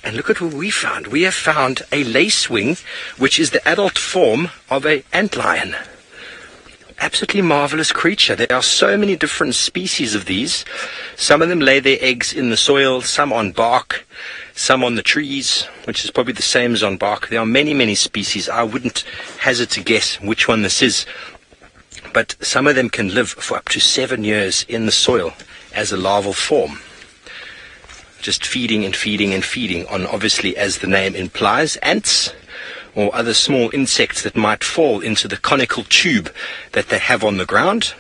S2: And look at what we found. We have found a lacewing, which is the adult form of an antlion. Absolutely marvellous creature. There are so many different species of these. Some of them lay their eggs in the soil, some on bark, some on the trees, which is probably the same as on bark. There are many, many species. I wouldn't hazard to guess which one this is. But some of them can live for up to 7 years in the soil as a larval form. Just feeding and feeding and feeding on, obviously, as the name implies, ants or other small insects that might fall into the conical tube that they have on the ground.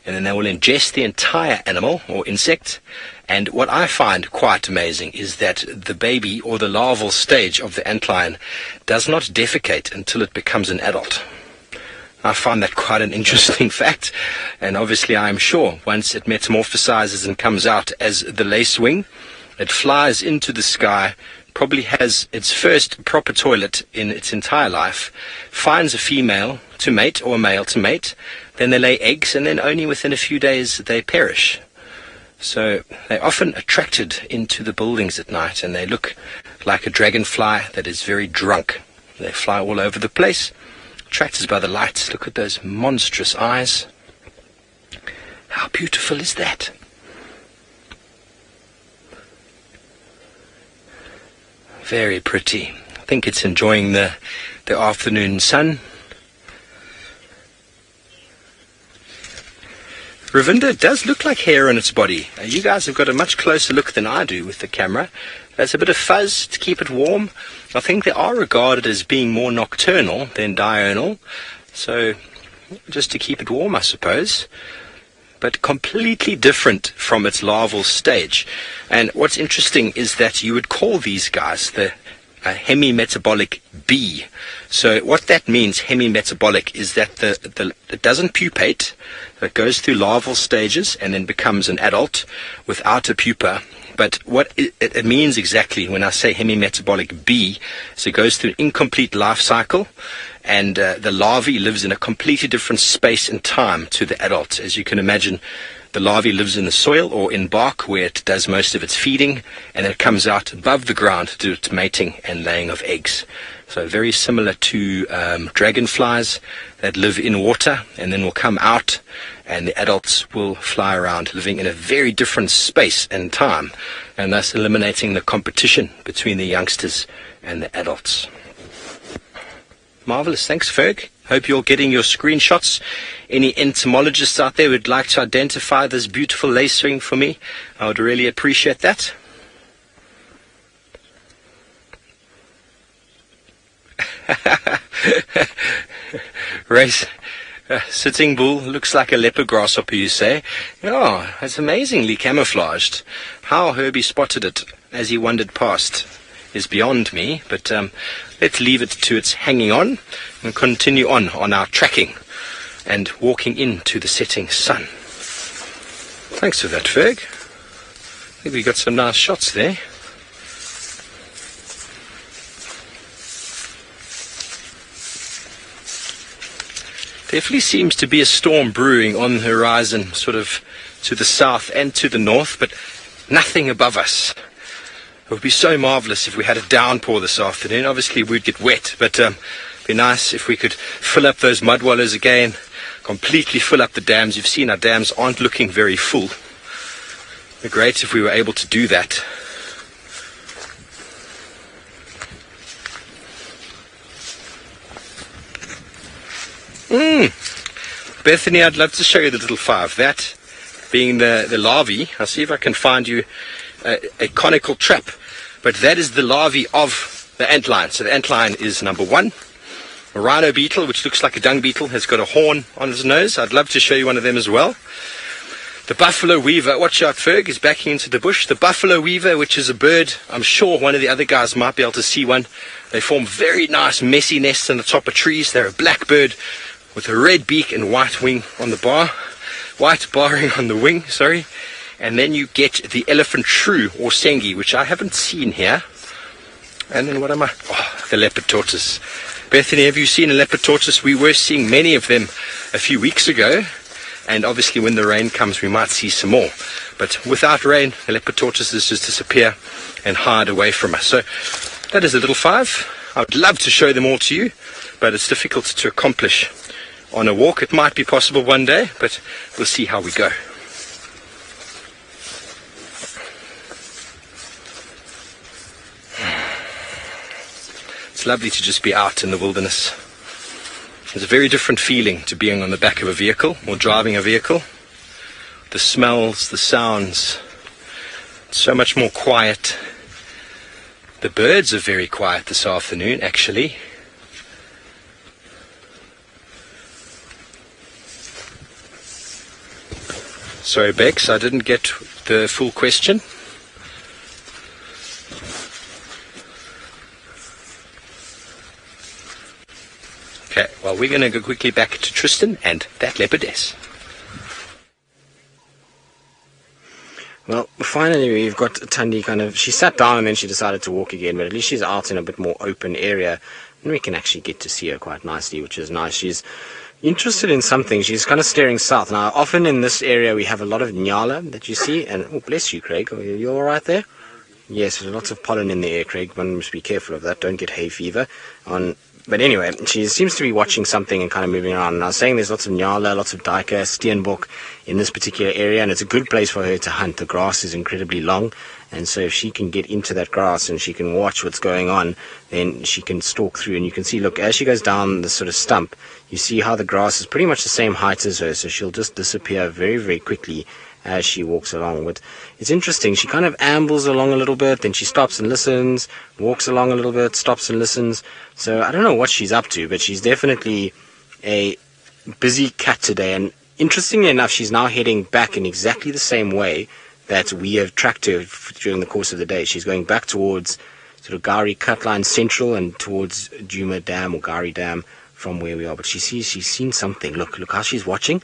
S2: And then they will ingest the entire animal or insect. And what I find quite amazing is that the baby or the larval stage of the antlion does not defecate until it becomes an adult. I find that quite an interesting fact, and obviously I am sure once it metamorphosizes and comes out as the lacewing, it flies into the sky, probably has its first proper toilet in its entire life, finds a female to mate or a male to mate, then they lay eggs, and then only within a few days they perish. So they're often attracted into the buildings at night, and they look like a dragonfly that is very drunk. They fly all over the place, attracted by the lights. Look at those monstrous eyes. How beautiful is that? Very pretty. I think it's enjoying the afternoon sun. Ravinda does look like hair on its body. You guys have got a much closer look than I do with the camera. There's a bit of fuzz to keep it warm. I think they are regarded as being more nocturnal than diurnal. So, just to keep it warm, I suppose. But completely different from its larval stage. And what's interesting is that you would call these guys the hemimetabolic bee. So what that means, hemimetabolic, is that it doesn't pupate. It goes through larval stages and then becomes an adult without a pupa. But what it means exactly when I say hemimetabolic bee is it goes through an incomplete life cycle, and the larvae lives in a completely different space and time to the adult. As you can imagine, the larvae lives in the soil or in bark where it does most of its feeding, and it comes out above the ground to do its mating and laying of eggs. So very similar to dragonflies that live in water and then will come out, and the adults will fly around living in a very different space and time, and thus eliminating the competition between the youngsters and the adults. Marvellous. Thanks, Ferg. Hope you're getting your screenshots. Any entomologists out there would like to identify this beautiful lacewing for me, I would really appreciate that. Race. Sitting bull looks like a leopard grasshopper, you say? Oh, it's amazingly camouflaged. How Herbie spotted it as he wandered past is beyond me, but let's leave it to its hanging on and continue on our tracking and walking into the setting sun. Thanks for that, Ferg. I think we got some nice shots there. Definitely seems to be a storm brewing on the horizon, sort of to the south and to the north, but nothing above us. It would be so marvellous if we had a downpour this afternoon. Obviously we'd get wet, but it'd be nice if we could fill up those mud wallows again, completely fill up the dams. You've seen our dams aren't looking very full. It'd be great if we were able to do that. Bethany, I'd love to show you the little five. That being the larvae. I'll see if I can find you a conical trap. But that is the larvae of the antlion. So the antlion is number one. A rhino beetle, which looks like a dung beetle, has got a horn on his nose. I'd love to show you one of them as well. The buffalo weaver, watch out, Ferg, is backing into the bush. The buffalo weaver, which is a bird, I'm sure one of the other guys might be able to see one. They form very nice messy nests on the top of trees. They're a black bird, with a red beak and white wing on the bar, white barring on the wing, sorry. And then you get the elephant shrew or sengi, which I haven't seen here. And then what am I? Oh, the leopard tortoise. Bethany, have you seen a leopard tortoise? We were seeing many of them a few weeks ago. And obviously when the rain comes, we might see some more. But without rain, the leopard tortoises just disappear and hide away from us. So that is a little 5. I would love to show them all to you, but it's difficult to accomplish on a walk. It might be possible one day, but we'll see how we go. It's lovely to just be out in the wilderness. There's a very different feeling to being on the back of a vehicle or driving a vehicle. The smells, the sounds, it's so much more quiet. The birds are very quiet this afternoon, actually. Sorry, Bex, I didn't get the full question. Okay, well, we're going to go quickly back to Tristan and that leopardess.
S1: Well, finally we've got Thandi she sat down and then she decided to walk again, but at least she's out in a bit more open area and we can actually get to see her quite nicely, which is nice. She's interested in something. She's kind of staring south. Now, often in this area we have a lot of nyala that you see, and oh, bless you, Craig. Are you all right there? Yes, there's lots of pollen in the air, Craig. One must be careful of that. Don't get hay fever. But anyway, she seems to be watching something and kind of moving around. And I was saying there's lots of nyala, lots of duiker, steenbok in this particular area, and it's a good place for her to hunt. The grass is incredibly long, and so if she can get into that grass and she can watch what's going on, then she can stalk through. And you can see, look, as she goes down the sort of stump, you see how the grass is pretty much the same height as her, so she'll just disappear very, very quickly as she walks along. But it's interesting, she kind of ambles along a little bit, then she stops and listens, walks along a little bit, stops and listens. So I don't know what she's up to, but she's definitely a busy cat today. And interestingly enough, she's now heading back in exactly the same way that we have tracked her during the course of the day. She's going back towards sort of Gari Cutline Central and towards Djuma Dam or Gari Dam from where we are. But she's seen something. Look how she's watching.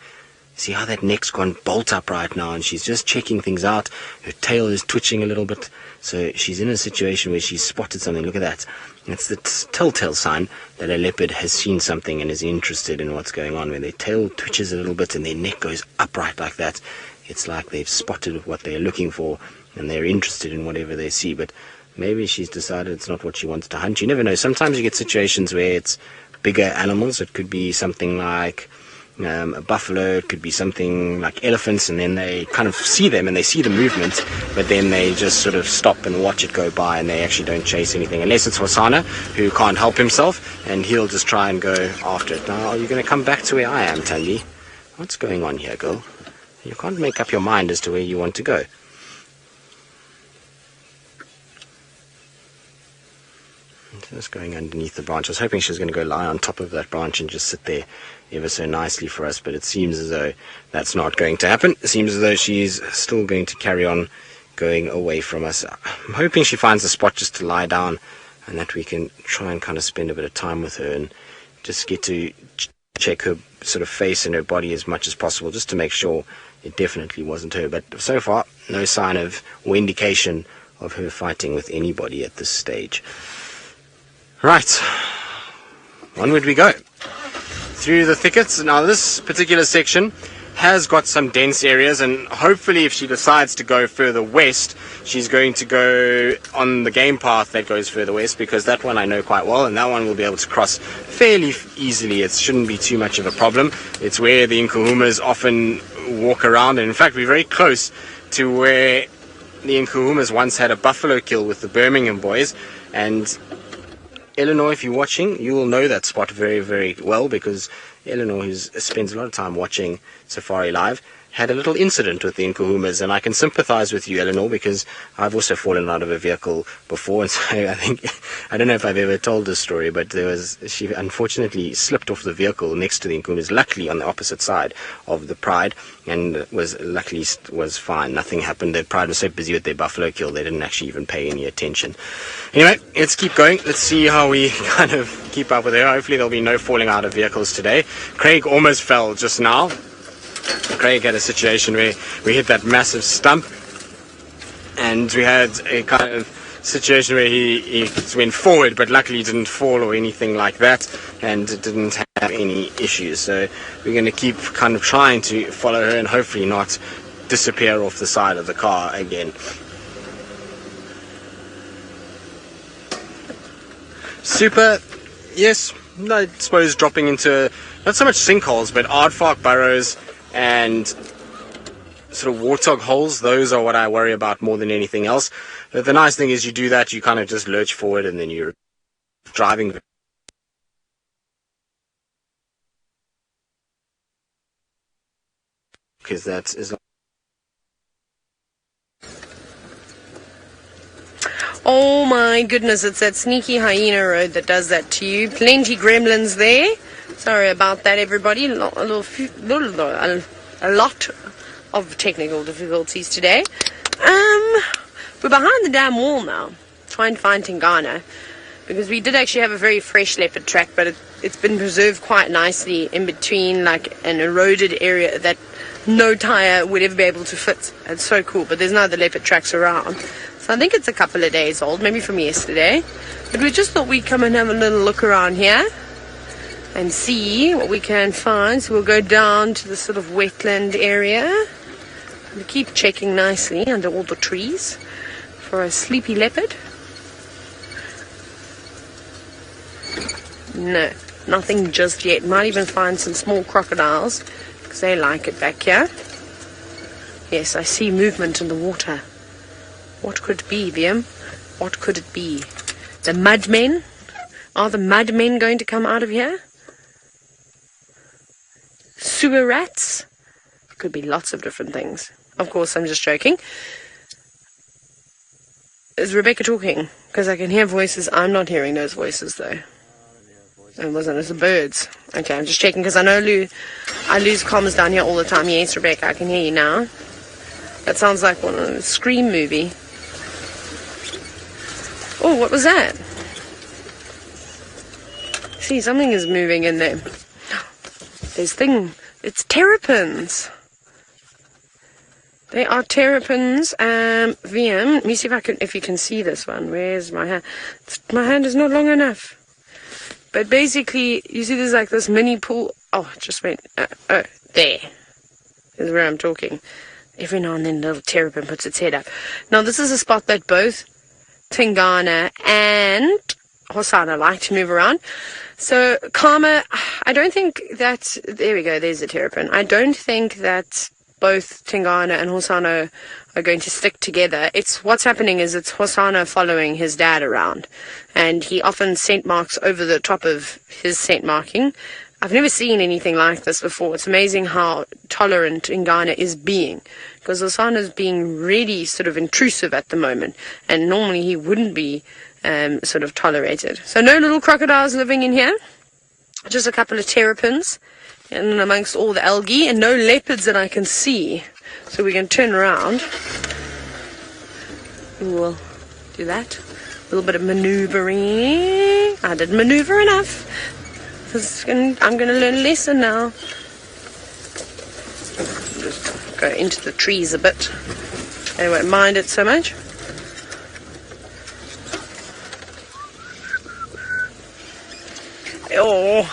S1: See how that neck's gone bolt up right now, and she's just checking things out. Her tail is twitching a little bit, so she's in a situation where she's spotted something. Look at that. It's the telltale sign that a leopard has seen something and is interested in what's going on. When their tail twitches a little bit and their neck goes upright like that, it's like they've spotted what they're looking for and they're interested in whatever they see. But maybe she's decided it's not what she wants to hunt. You never know. Sometimes you get situations where it's bigger animals. It could be something like a buffalo, it could be something like elephants, and then they kind of see them and they see the movement, but then they just sort of stop and watch it go by and they actually don't chase anything, unless it's Hosanna, who can't help himself and he'll just try and go after it. Now, are you going to come back to where I am, Thandi? What's going on here, girl? You can't make up your mind as to where you want to go. Just going underneath the branch. I was hoping she was going to go lie on top of that branch and just sit there ever so nicely for us, but it seems as though that's not going to happen. It seems as though she's still going to carry on going away from us. I'm hoping she finds a spot just to lie down and that we can try and kind of spend a bit of time with her and just get to check her sort of face and her body as much as possible, just to make sure it definitely wasn't her. But so far, no sign of or indication of her fighting with anybody at this stage. Right, onward we go through the thickets. Now this particular section has got some dense areas, and hopefully if she decides to go further west, she's going to go on the game path that goes further west, because that one I know quite well, and that one we'll be able to cross fairly easily. It shouldn't be too much of a problem. It's where the Nkuhumas often walk around, and in fact we're very close to where the Nkuhumas once had a buffalo kill with the Birmingham boys. And Eleanor, if you're watching, you will know that spot very, very well, because Eleanor, who spends a lot of time watching Safari Live, had a little incident with the Nkuhumas, and I can sympathize with you, Eleanor, because I've also fallen out of a vehicle before, and so I don't know if I've ever told this story, but she unfortunately slipped off the vehicle next to the Nkuhumas, luckily on the opposite side of the Pride, and was fine. Nothing happened. The Pride was so busy with their buffalo kill, they didn't actually even pay any attention. Anyway, let's keep going. Let's see how we kind of keep up with her. Hopefully there'll be no falling out of vehicles today. Craig almost fell just now. Craig had a situation where we hit that massive stump, and we had a kind of situation where he went forward, but luckily didn't fall or anything like that, and didn't have any issues. So we're going to keep kind of trying to follow her and hopefully not disappear off the side of the car again. Super, yes, I suppose dropping into not so much sinkholes, but aardvark burrows and sort of warthog holes. Those are what I worry about more than anything else. But the nice thing is you do that, you kind of just lurch forward and then you're driving. Because that is...
S3: Oh my goodness, it's that sneaky hyena road that does that to you. Plenty gremlins there. Sorry about that, everybody. A lot of technical difficulties today. We're behind the damn wall now, trying to find Tingana, because we did actually have a very fresh leopard track, but it's been preserved quite nicely in between like an eroded area that no tire would ever be able to fit. It's so cool, but there's no other leopard tracks around. So I think it's a couple of days old, maybe from yesterday. But we just thought we'd come and have a little look around here and see what we can find. So we'll go down to the sort of wetland area. We keep checking nicely under all the trees for a sleepy leopard. No, nothing just yet. Might even find some small crocodiles, because they like it back here. Yes, I see movement in the water. What could it be, Liam? What could it be? The mudmen? Are the mudmen going to come out of here? Sewer rats? Could be lots of different things. Of course, I'm just joking. Is Rebecca talking? Because I can hear voices. I'm not hearing those voices, though. It wasn't. It's the birds. Okay, I'm just checking, because I know I lose comms down here all the time. Yes, Rebecca, I can hear you now. That sounds like one of the Scream movie. Oh, what was that? See, something is moving in there. It's terrapins. They are terrapins. VM, let me see if you can see this one. Where's my hand? My hand is not long enough. But basically, you see there's like this mini pool. Oh, it just went. There is where I'm talking. Every now and then, a little terrapin puts its head up. Now, this is a spot that both Tingana and Hosana like to move around. So, Karma, I don't think that... There we go, there's a terrapin. I don't think that both Tingana and Hosana are going to stick together. What's happening is it's Hosana following his dad around. And he often scent marks over the top of his scent marking. I've never seen anything like this before. It's amazing how tolerant Tingana is being. Because Hosana's being really sort of intrusive at the moment. And normally he wouldn't be sort of tolerated. So no little crocodiles living in here. Just a couple of terrapins. And amongst all the algae. And no leopards that I can see. So we can turn around. We'll do that. A little bit of maneuvering. I didn't maneuver enough. I'm going to learn a lesson now. Just go into the trees a bit. They won't mind it so much. Oh.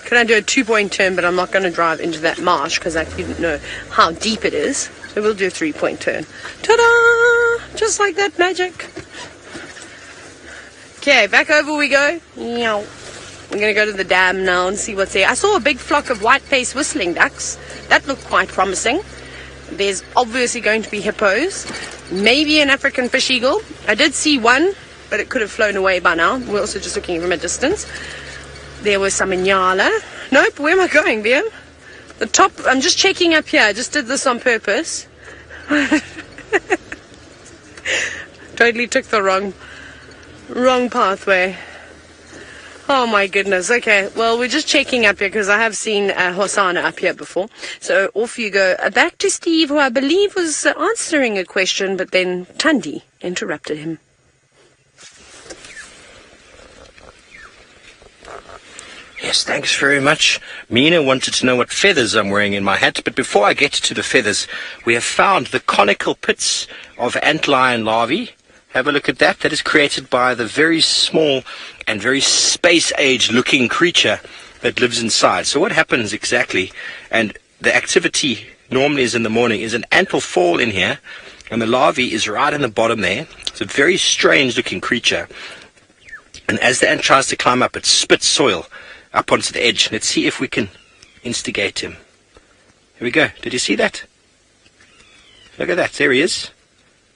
S3: Can I do a 2-point turn, but I'm not going to drive into that marsh because I didn't know how deep it is. So we'll do a 3-point turn. Ta-da! Just like that magic. Okay, back over we go. Meow. We're going to go to the dam now and see what's there. I saw a big flock of white-faced whistling ducks. That looked quite promising. There's obviously going to be hippos. Maybe an African fish eagle. I did see one, but it could have flown away by now. We're also just looking from a distance. There was some inyala. Nope, where am I going, Liam? The top, I'm just checking up here. I just did this on purpose. Totally took the wrong pathway. Oh my goodness. Okay, well, we're just checking up here because I have seen Hosanna up here before. So off you go. Back to Steve, who I believe was answering a question, but then Thandi interrupted him.
S2: Yes, thanks very much. Mina wanted to know what feathers I'm wearing in my hat, but before I get to the feathers, we have found the conical pits of antlion larvae. Have a look at that. That is created by the very small and very space-age looking creature that lives inside. So what happens exactly, and the activity normally is in the morning, is an ant will fall in here, and the larvae is right in the bottom there. It's a very strange looking creature. And as the ant tries to climb up, it spits soil up onto the edge. Let's see if we can instigate him. Here we go. Did you see that? Look at that. There he is.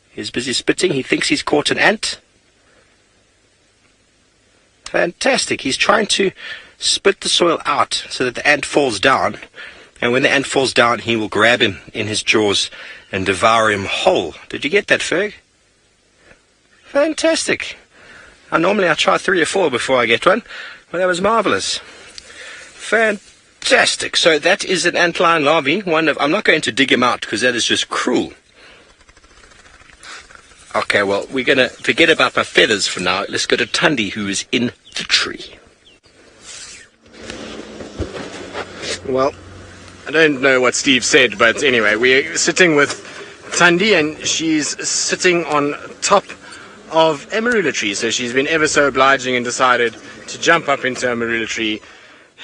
S2: He's busy spitting. He thinks he's caught an ant. Fantastic. He's trying to spit the soil out so that the ant falls down. And when the ant falls down, he will grab him in his jaws and devour him whole. Did you get that, Ferg? Fantastic. Normally I try 3 or 4 before I get one. Well, that was marvelous. Fantastic. So that is an antlion larvae. I'm not going to dig him out because that is just cruel. Okay, well, we're going to forget about my feathers for now. Let's go to Thandi, who is in the tree.
S1: Well, I don't know what Steve said, but anyway, we're sitting with Thandi, and she's sitting on top of a marula tree. So she's been ever so obliging and decided to jump up into a marula tree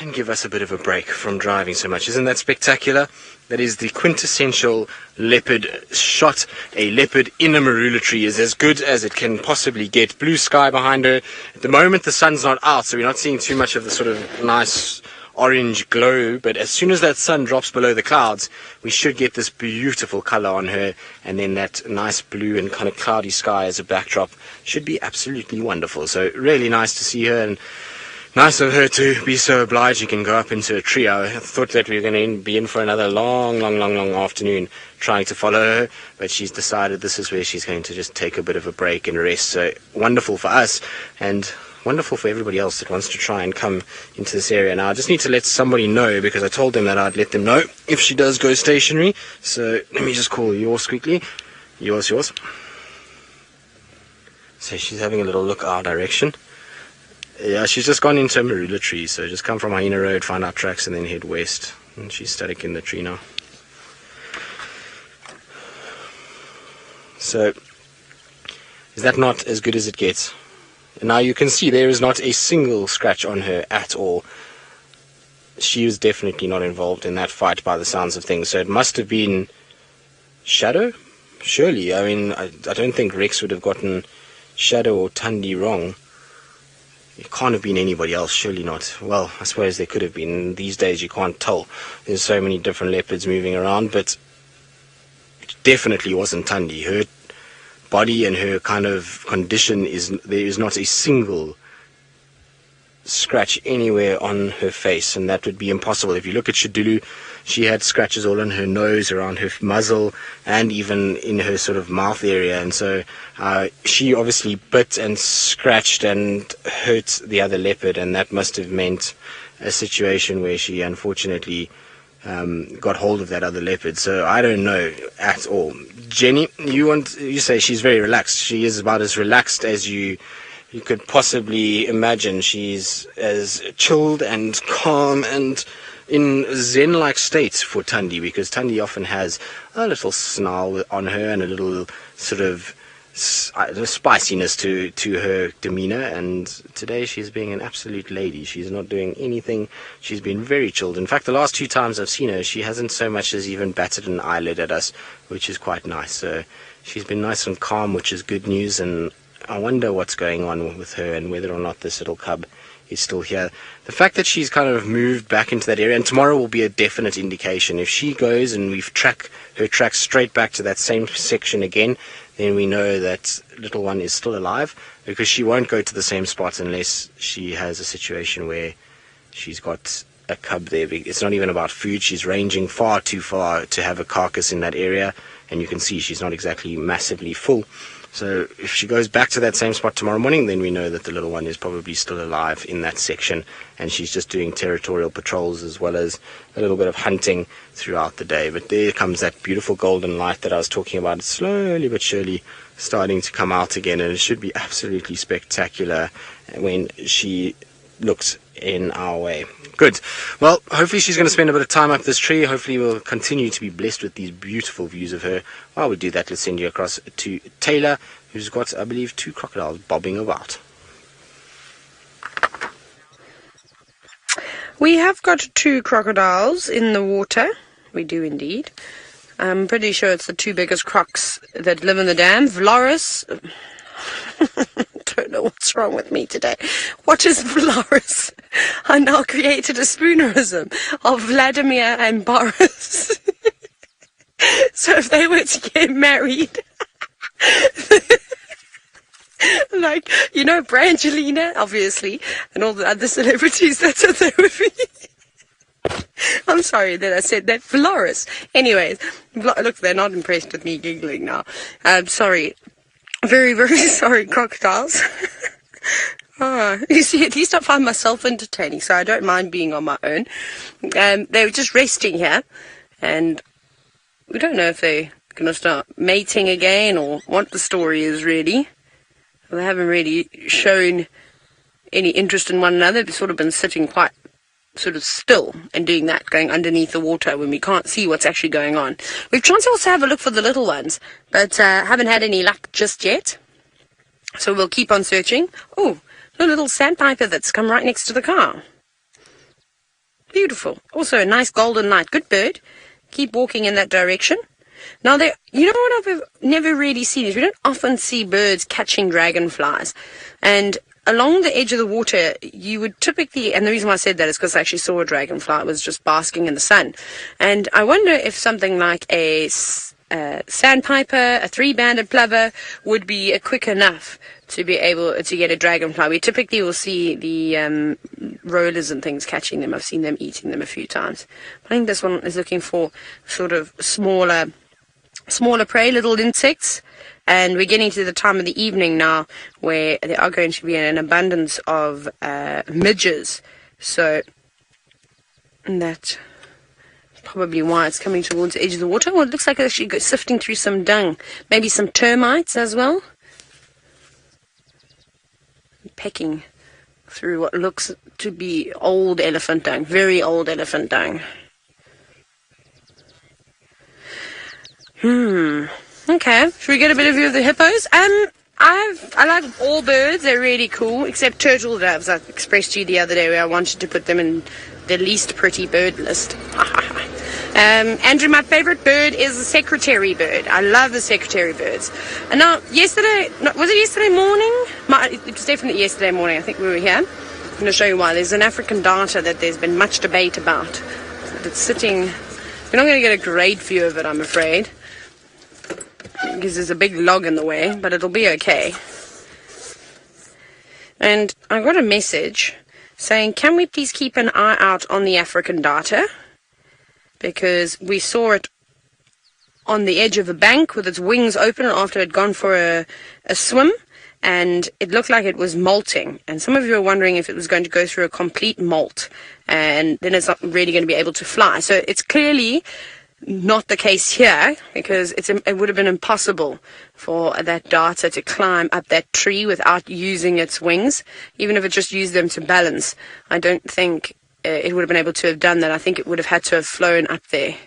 S1: and give us a bit of a break from driving so much. Isn't that spectacular? That is the quintessential leopard shot. A leopard in a marula tree is as good as it can possibly get. Blue sky behind her. At the moment the sun's not out, so we're not seeing too much of the sort of nice orange glow, but as soon as that sun drops below the clouds, we should get this beautiful color on her, and then that nice blue and kind of cloudy sky as a backdrop should be absolutely wonderful. So really nice to see her, and nice of her to be so obliging and go up into a tree. I thought that we were going to be in for another long afternoon trying to follow her, but she's decided this is where she's going to just take a bit of a break and rest. So wonderful for us, and wonderful for everybody else that wants to try and come into this area. Now I just need to let somebody know, because I told them that I'd let them know if she does go stationary. So let me just call yours quickly. Yours. So she's having a little look our direction. Yeah, she's just gone into a marula tree, so just come from Hyena Road, find our tracks, and then head west. And she's static in the tree now. So is that not as good as it gets? And now you can see there is not a single scratch on her at all. She was definitely not involved in that fight by the sounds of things. So it must have been Shadow? Surely. I mean, I don't think Rex would have gotten Shadow or Thandi wrong. It can't have been anybody else, surely not. Well, I suppose there could have been. These days you can't tell. There's so many different leopards moving around, but it definitely wasn't Thandi. Her body and her kind of condition there is not a single scratch anywhere on her face, and that would be impossible. If you look at Shadulu, she had scratches all on her nose, around her muzzle, and even in her sort of mouth area, and so she obviously bit and scratched and hurt the other leopard, and that must have meant a situation where she unfortunately got hold of that other leopard. So I don't know at all. Jenny, you say she's very relaxed. She is about as relaxed as you could possibly imagine. She's as chilled and calm and in zen-like state for Thandi, because Thandi often has a little snarl on her and a little sort of spiciness to her demeanor, and today she's being an absolute lady. She's not doing anything. She's been very chilled. In fact, the last 2 times I've seen her, she hasn't so much as even batted an eyelid at us, which is quite nice. So she's been nice and calm, which is good news, and I wonder what's going on with her and whether or not this little cub is still here. The fact that she's kind of moved back into that area, and tomorrow will be a definite indication. If she goes and we track her tracks straight back to that same section again, then we know that little one is still alive, because she won't go to the same spot unless she has a situation where she's got a cub there. It's not even about food. She's ranging far too far to have a carcass in that area, and you can see she's not exactly massively full. So if she goes back to that same spot tomorrow morning, then we know that the little one is probably still alive in that section, and she's just doing territorial patrols as well as a little bit of hunting throughout the day. But there comes that beautiful golden light that I was talking about. It's slowly but surely starting to come out again, and it should be absolutely spectacular when she looks in our way. Good. Well, hopefully she's going to spend a bit of time up this tree. Hopefully we'll continue to be blessed with these beautiful views of her. While we do that, let's send you across to Taylor, who's got, I believe, 2 crocodiles bobbing about.
S3: We have got 2 crocodiles in the water. We do indeed. I'm pretty sure it's the 2 biggest crocs that live in the dam. Vloris. Don't know what's wrong with me today. What is Vloris? I now created a spoonerism of Vladimir and Boris. So if they were to get married, like, you know, Brangelina, obviously, and all the other celebrities, that's what they would be. I'm sorry that I said that. Vloris. Anyways, look, they're not impressed with me giggling now. I'm sorry. Very, very sorry, crocodiles. You see, at least I find myself entertaining, so I don't mind being on my own. They were just resting here, and we don't know if they're going to start mating again or what the story is, really. They haven't really shown any interest in one another. They've sort of been sitting quite sort of still and doing that, going underneath the water when we can't see what's actually going on. We've tried to also have a look for the little ones, but haven't had any luck just yet. So we'll keep on searching. Oh, a little sandpiper that's come right next to the car. Beautiful. Also a nice golden light. Good bird. Keep walking in that direction. Now, you know what I've never really seen is we don't often see birds catching dragonflies. And along the edge of the water, you would typically, and the reason why I said that is because I actually saw a dragonfly. It was just basking in the sun. And I wonder if something like a sandpiper, a 3-banded plover, would be quick enough to be able to get a dragonfly. We typically will see the rollers and things catching them. I've seen them eating them a few times. I think this one is looking for sort of smaller prey, little insects. And we're getting to the time of the evening now where there are going to be an abundance of midges. So that's probably why it's coming towards the edge of the water. Well, it looks like it's actually sifting through some dung. Maybe some termites as well. Pecking through what looks to be old elephant dung. Very old elephant dung. Okay, should we get a bit of view of the hippos? I like all birds, they're really cool, except turtle doves. I expressed to you the other day where I wanted to put them in the least pretty bird list. Andrew, my favorite bird is the secretary bird. I love the secretary birds. And now, was it yesterday morning? It was definitely yesterday morning, I think we were here. I'm going to show you why. There's an African darter that there's been much debate about. It's sitting, you're not going to get a great view of it, I'm afraid, because there's a big log in the way, but it'll be okay. And I got a message saying, can we please keep an eye out on the African darter? Because we saw it on the edge of a bank with its wings open after it had gone for a swim, and it looked like it was molting. And some of you are wondering if it was going to go through a complete molt, and then it's not really going to be able to fly. So it's clearly not the case here, because it would have been impossible for that darter to climb up that tree without using its wings. Even if it just used them to balance, I don't think it would have been able to have done that. I think it would have had to have flown up there.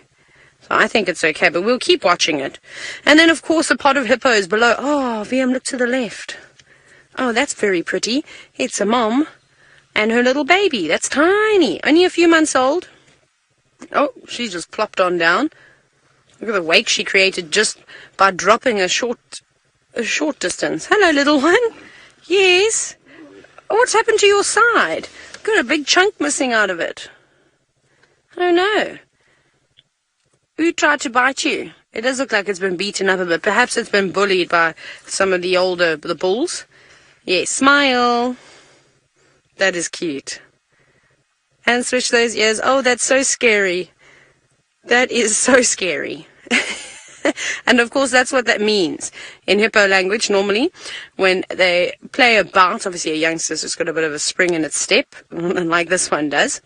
S3: So I think it's okay, but we'll keep watching it. And then, of course, a pod of hippos below. Oh, VM, look to the left. Oh, that's very pretty. It's a mom and her little baby. That's tiny. Only a few months old. Oh, she just plopped on down. Look at the wake she created just by dropping a short distance. Hello, little one. Yes. Oh, what's happened to your side? Got a big chunk missing out of it. I don't know. Who tried to bite you? It does look like it's been beaten up a bit. Perhaps it's been bullied by some of the bulls. Yes, smile. That is cute. and switch those ears. Oh, that's so scary. That is so scary. And of course, that's what that means in hippo language. Normally, when they play about, obviously a youngster's just got a bit of a spring in its step, like this one does,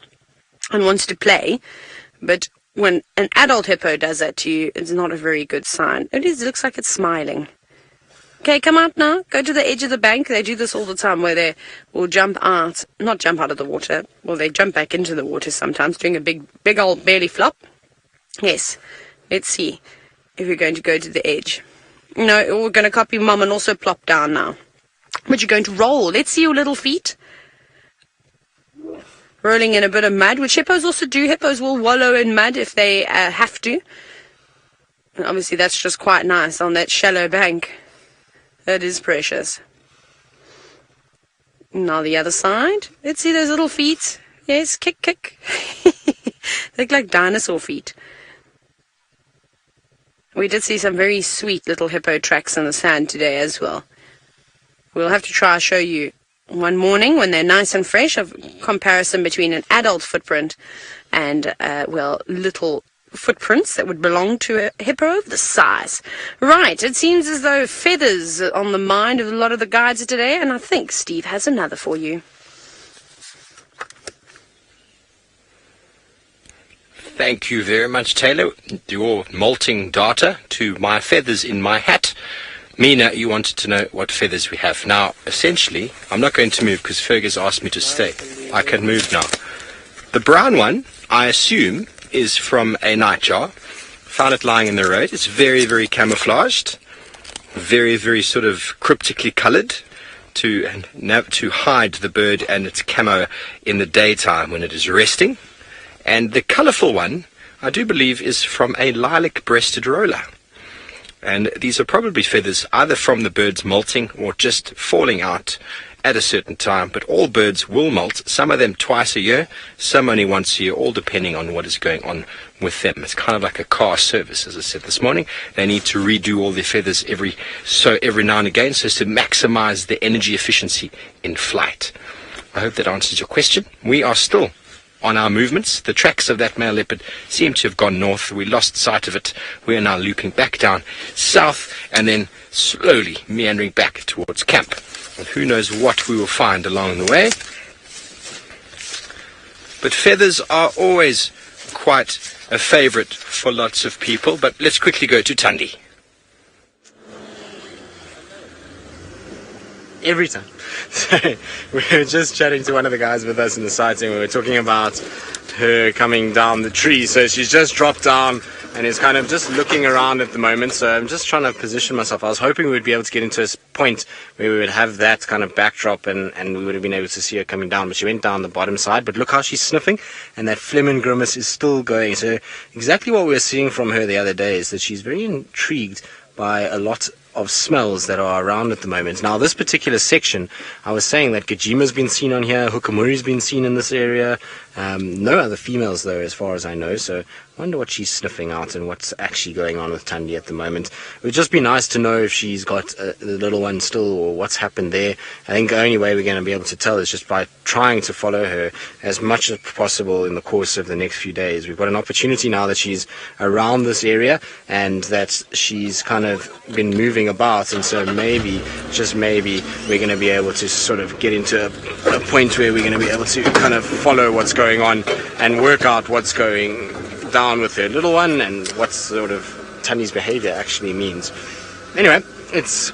S3: and wants to play. But when an adult hippo does that to you, it's not a very good sign. It looks like it's smiling. Okay, come out now. Go to the edge of the bank. They do this all the time where they will jump out, not jump out of the water. Well, they jump back into the water sometimes, doing a big old belly flop. Yes. Let's see if you're going to go to the edge. No, we're going to copy Mom and also plop down now. But you're going to roll. Let's see your little feet. Rolling in a bit of mud, which hippos also do. Hippos will wallow in mud if they have to. And obviously, that's just quite nice on that shallow bank. That is precious. Now the other side. Let's see those little feet. Yes, kick, kick. They look like dinosaur feet. We did see some very sweet little hippo tracks in the sand today as well. We'll have to try show you one morning when they're nice and fresh, of comparison between an adult footprint and, little footprints that would belong to a hippo of the size. Right, it seems as though feathers are on the mind of a lot of the guides today, and I think Steve has another for you.
S2: Thank you very much, Taylor. Your molting data to my feathers in my hat. Mina, you wanted to know what feathers we have. Now, essentially, I'm not going to move because Fergus asked me to stay. I can move now. The brown one, I assume, is from a nightjar. Found it lying in the road. It's very, very camouflaged. Very, very sort of cryptically coloured to hide the bird and its camo in the daytime when it is resting. And the colourful one, I do believe, is from a lilac-breasted roller. And these are probably feathers either from the birds molting or just falling out at a certain time. But all birds will molt, some of them twice a year, some only once a year, all depending on what is going on with them. It's kind of like a car service, as I said this morning. They need to redo all their feathers every now and again so as to maximise the energy efficiency in flight. I hope that answers your question. We are still on our movements. The tracks of that male leopard seem to have gone north. We lost sight of it. We are now looping back down south and then slowly meandering back towards camp. And who knows what we will find along the way. But feathers are always quite a favourite for lots of people. But let's quickly go to Thandi.
S1: Every time. So we were just chatting to one of the guys with us in the sighting. We were talking about her coming down the tree. So she's just dropped down and is kind of just looking around at the moment. So I'm just trying to position myself. I was hoping we would be able to get into a point where we would have that kind of backdrop and we would have been able to see her coming down. But she went down the bottom side. But look how she's sniffing, and that phlegm and grimace is still going. So exactly what we were seeing from her the other day is that she's very intrigued by a lot of smells that are around at the moment. Now, this particular section, I was saying that Djuma's been seen on here, Hukamuri's been seen in this area. No other females, though, as far as I know. So I wonder what she's sniffing out and what's actually going on with Thandi at the moment. It would just be nice to know if she's got the little one still or what's happened there. I think the only way we're going to be able to tell is just by trying to follow her as much as possible in the course of the next few days. We've got an opportunity now that she's around this area and that she's kind of been moving about, and so maybe, just maybe, we're going to be able to sort of get into a point where we're going to be able to kind of follow what's going on and work out what's going down with her little one and what sort of Thandi's behavior actually means. Anyway, it's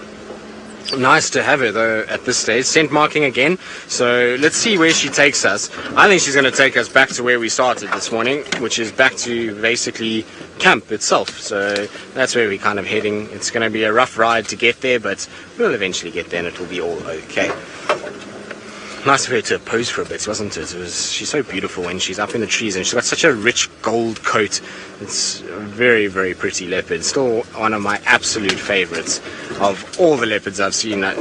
S1: nice to have her though at this stage. Scent marking again, so let's see where she takes us. I think she's going to take us back to where we started this morning, which is back to basically camp itself. So that's where we're kind of heading. It's going to be a rough ride to get there, but we'll eventually get there and it will be all okay. Nice of her to pose for a bit, wasn't it? She's so beautiful when she's up in the trees, and she's got such a rich gold coat. It's a very, very pretty leopard. Still one of my absolute favorites of all the leopards I've seen. I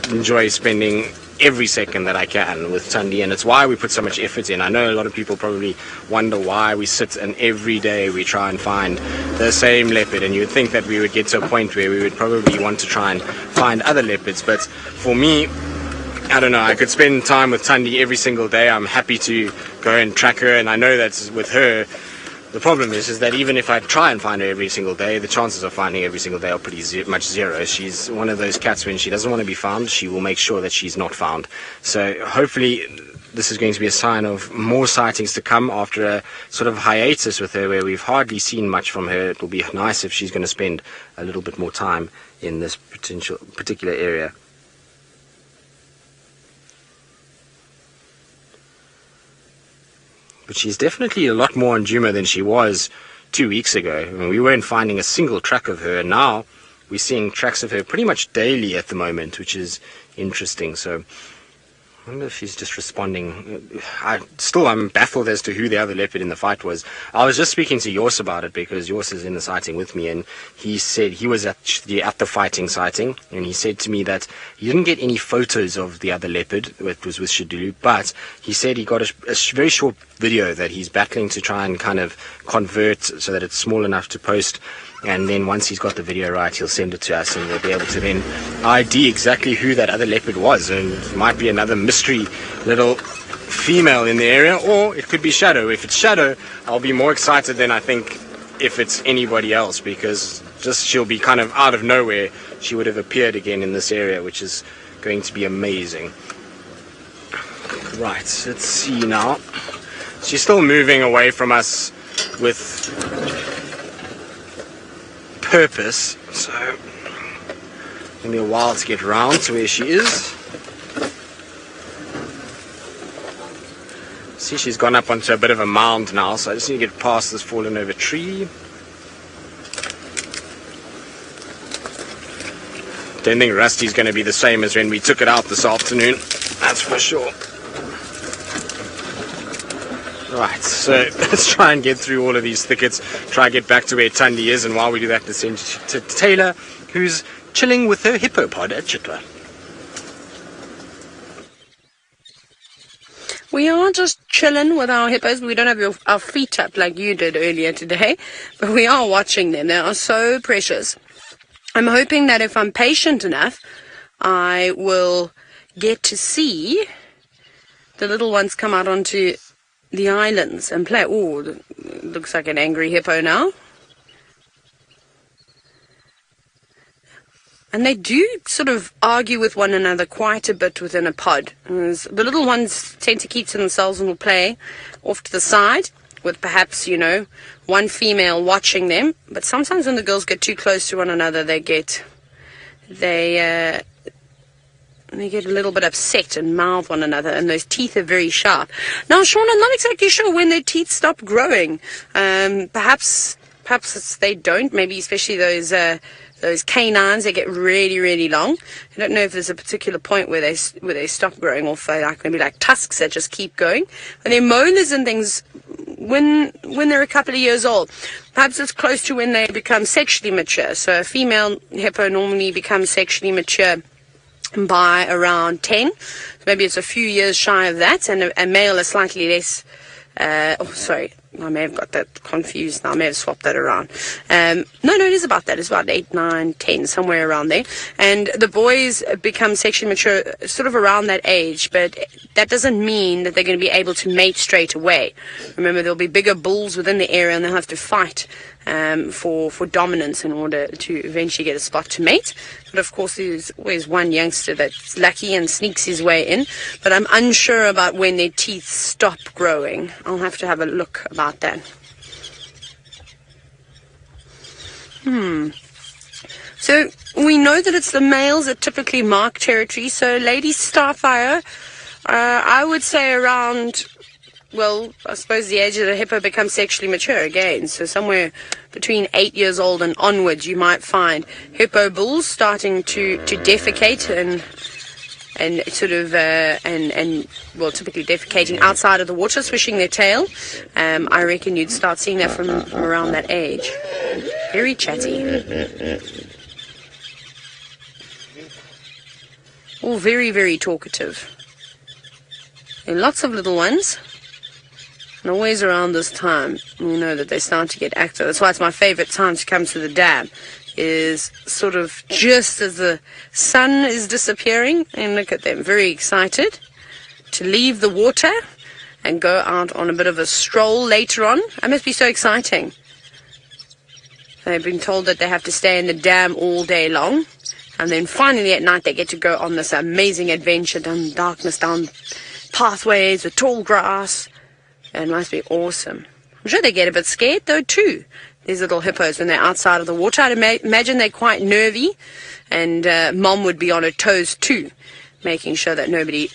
S1: enjoy spending every second that I can with Thandi, and it's why we put so much effort in. I know a lot of people probably wonder why we sit and every day we try and find the same leopard, and you'd think that we would get to a point where we would probably want to try and find other leopards, but for me, I don't know, I could spend time with Thandi every single day. I'm happy to go and track her, and I know that with her, the problem is that even if I try and find her every single day, the chances of finding her every single day are pretty much zero. She's one of those cats, when she doesn't want to be found, she will make sure that she's not found. So hopefully this is going to be a sign of more sightings to come after a sort of hiatus with her where we've hardly seen much from her. It will be nice if she's going to spend a little bit more time in this particular area. But she's definitely a lot more on Djuma than she was 2 weeks ago. I mean, we weren't finding a single track of her, and now we're seeing tracks of her pretty much daily at the moment, which is interesting. So I wonder if he's just responding. I'm baffled as to who the other leopard in the fight was. I was just speaking to Jors about it because Jors is in the sighting with me, and he said he was at the fighting sighting, and he said to me that he didn't get any photos of the other leopard that was with Shidulu, but he said he got a very short video that he's battling to try and kind of convert so that it's small enough to post. And then once he's got the video right, he'll send it to us, and we'll be able to then ID exactly who that other leopard was. And it might be another mystery little female in the area, or it could be Shadow. If it's Shadow, I'll be more excited than I think if it's anybody else, because just she'll be kind of out of nowhere. She would have appeared again in this area, which is going to be amazing. Right, let's see now. She's still moving away from us with purpose, so it'll be a while to get around to where she is. See, she's gone up onto a bit of a mound now, so I just need to get past this fallen over tree. Don't think Rusty's going to be the same as when we took it out this afternoon, that's for sure. Right, so let's try and get through all of these thickets, try and get back to where Thandi is, and while we do that, let's send to Taylor, who's chilling with her hippopod at Chitwa.
S3: We are just chilling with our hippos. We don't have our feet up like you did earlier today, but we are watching them. They are so precious. I'm hoping that if I'm patient enough, I will get to see the little ones come out onto the islands and play. Oh, looks like an angry hippo now. And they do sort of argue with one another quite a bit within a pod. The little ones tend to keep to themselves and will play off to the side with perhaps, one female watching them. But sometimes when the girls get too close to one another, they get a little bit upset and mouth one another, and those teeth are very sharp. Now, Sean, I'm not exactly sure when their teeth stop growing. Perhaps they don't. Maybe especially those canines, they get really, really long. I don't know if there's a particular point where they stop growing, or maybe like tusks that just keep going. And their molars and things, when they're a couple of years old, perhaps it's close to when they become sexually mature. So a female hippo normally becomes sexually mature by around 10. So maybe it's a few years shy of that, and a male is slightly less. I may have got that confused now. I may have swapped that around. No, it is about that. It's about 8, 9, 10, somewhere around there. And the boys become sexually mature sort of around that age, but that doesn't mean that they're going to be able to mate straight away. Remember, there'll be bigger bulls within the area, and they'll have to fight for dominance in order to eventually get a spot to mate. But of course, there's always one youngster that's lucky and sneaks his way in. But I'm unsure about when their teeth stop growing. I'll have to have a look about that. So we know that it's the males that typically mark territory. So Lady Starfire, I would say around, well, I suppose the age of the hippo becomes sexually mature again. So somewhere between 8 years old and onwards, you might find hippo bulls starting to defecate and typically defecating outside of the water, swishing their tail. I reckon you'd start seeing that from around that age. Very chatty. All very, very talkative. And lots of little ones. And always around this time, you know that they start to get active. That's why it's my favorite time to come to the dam, is sort of just as the sun is disappearing. And look at them, very excited to leave the water and go out on a bit of a stroll later on. That must be so exciting. They've been told that they have to stay in the dam all day long, and then finally at night they get to go on this amazing adventure down darkness, down pathways with tall grass. It must be awesome. I'm sure they get a bit scared though too, these little hippos, when they're outside of the water. I'd imagine they're quite nervy, and Mom would be on her toes too, making sure that nobody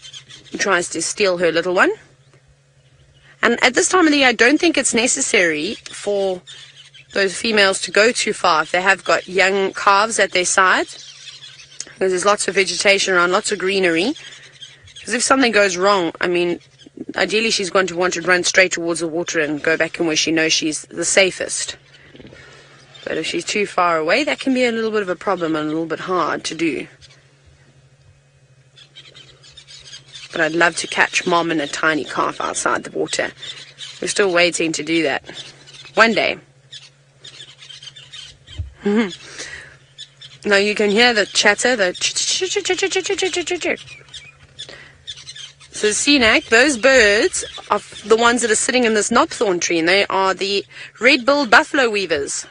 S3: tries to steal her little one. And at this time of the year, I don't think it's necessary for those females to go too far if they have got young calves at their sides, because there's lots of vegetation around, lots of greenery. Because if something goes wrong, I mean, ideally she's going to want to run straight towards the water and go back in where she knows she's the safest. But if she's too far away, that can be a little bit of a problem and a little bit hard to do. But I'd love to catch Mom and a tiny calf outside the water. We're still waiting to do that. One day. Now you can hear the chatter, the So Senak, those birds are the ones that are sitting in this knobthorn tree, and they are the red-billed buffalo weavers.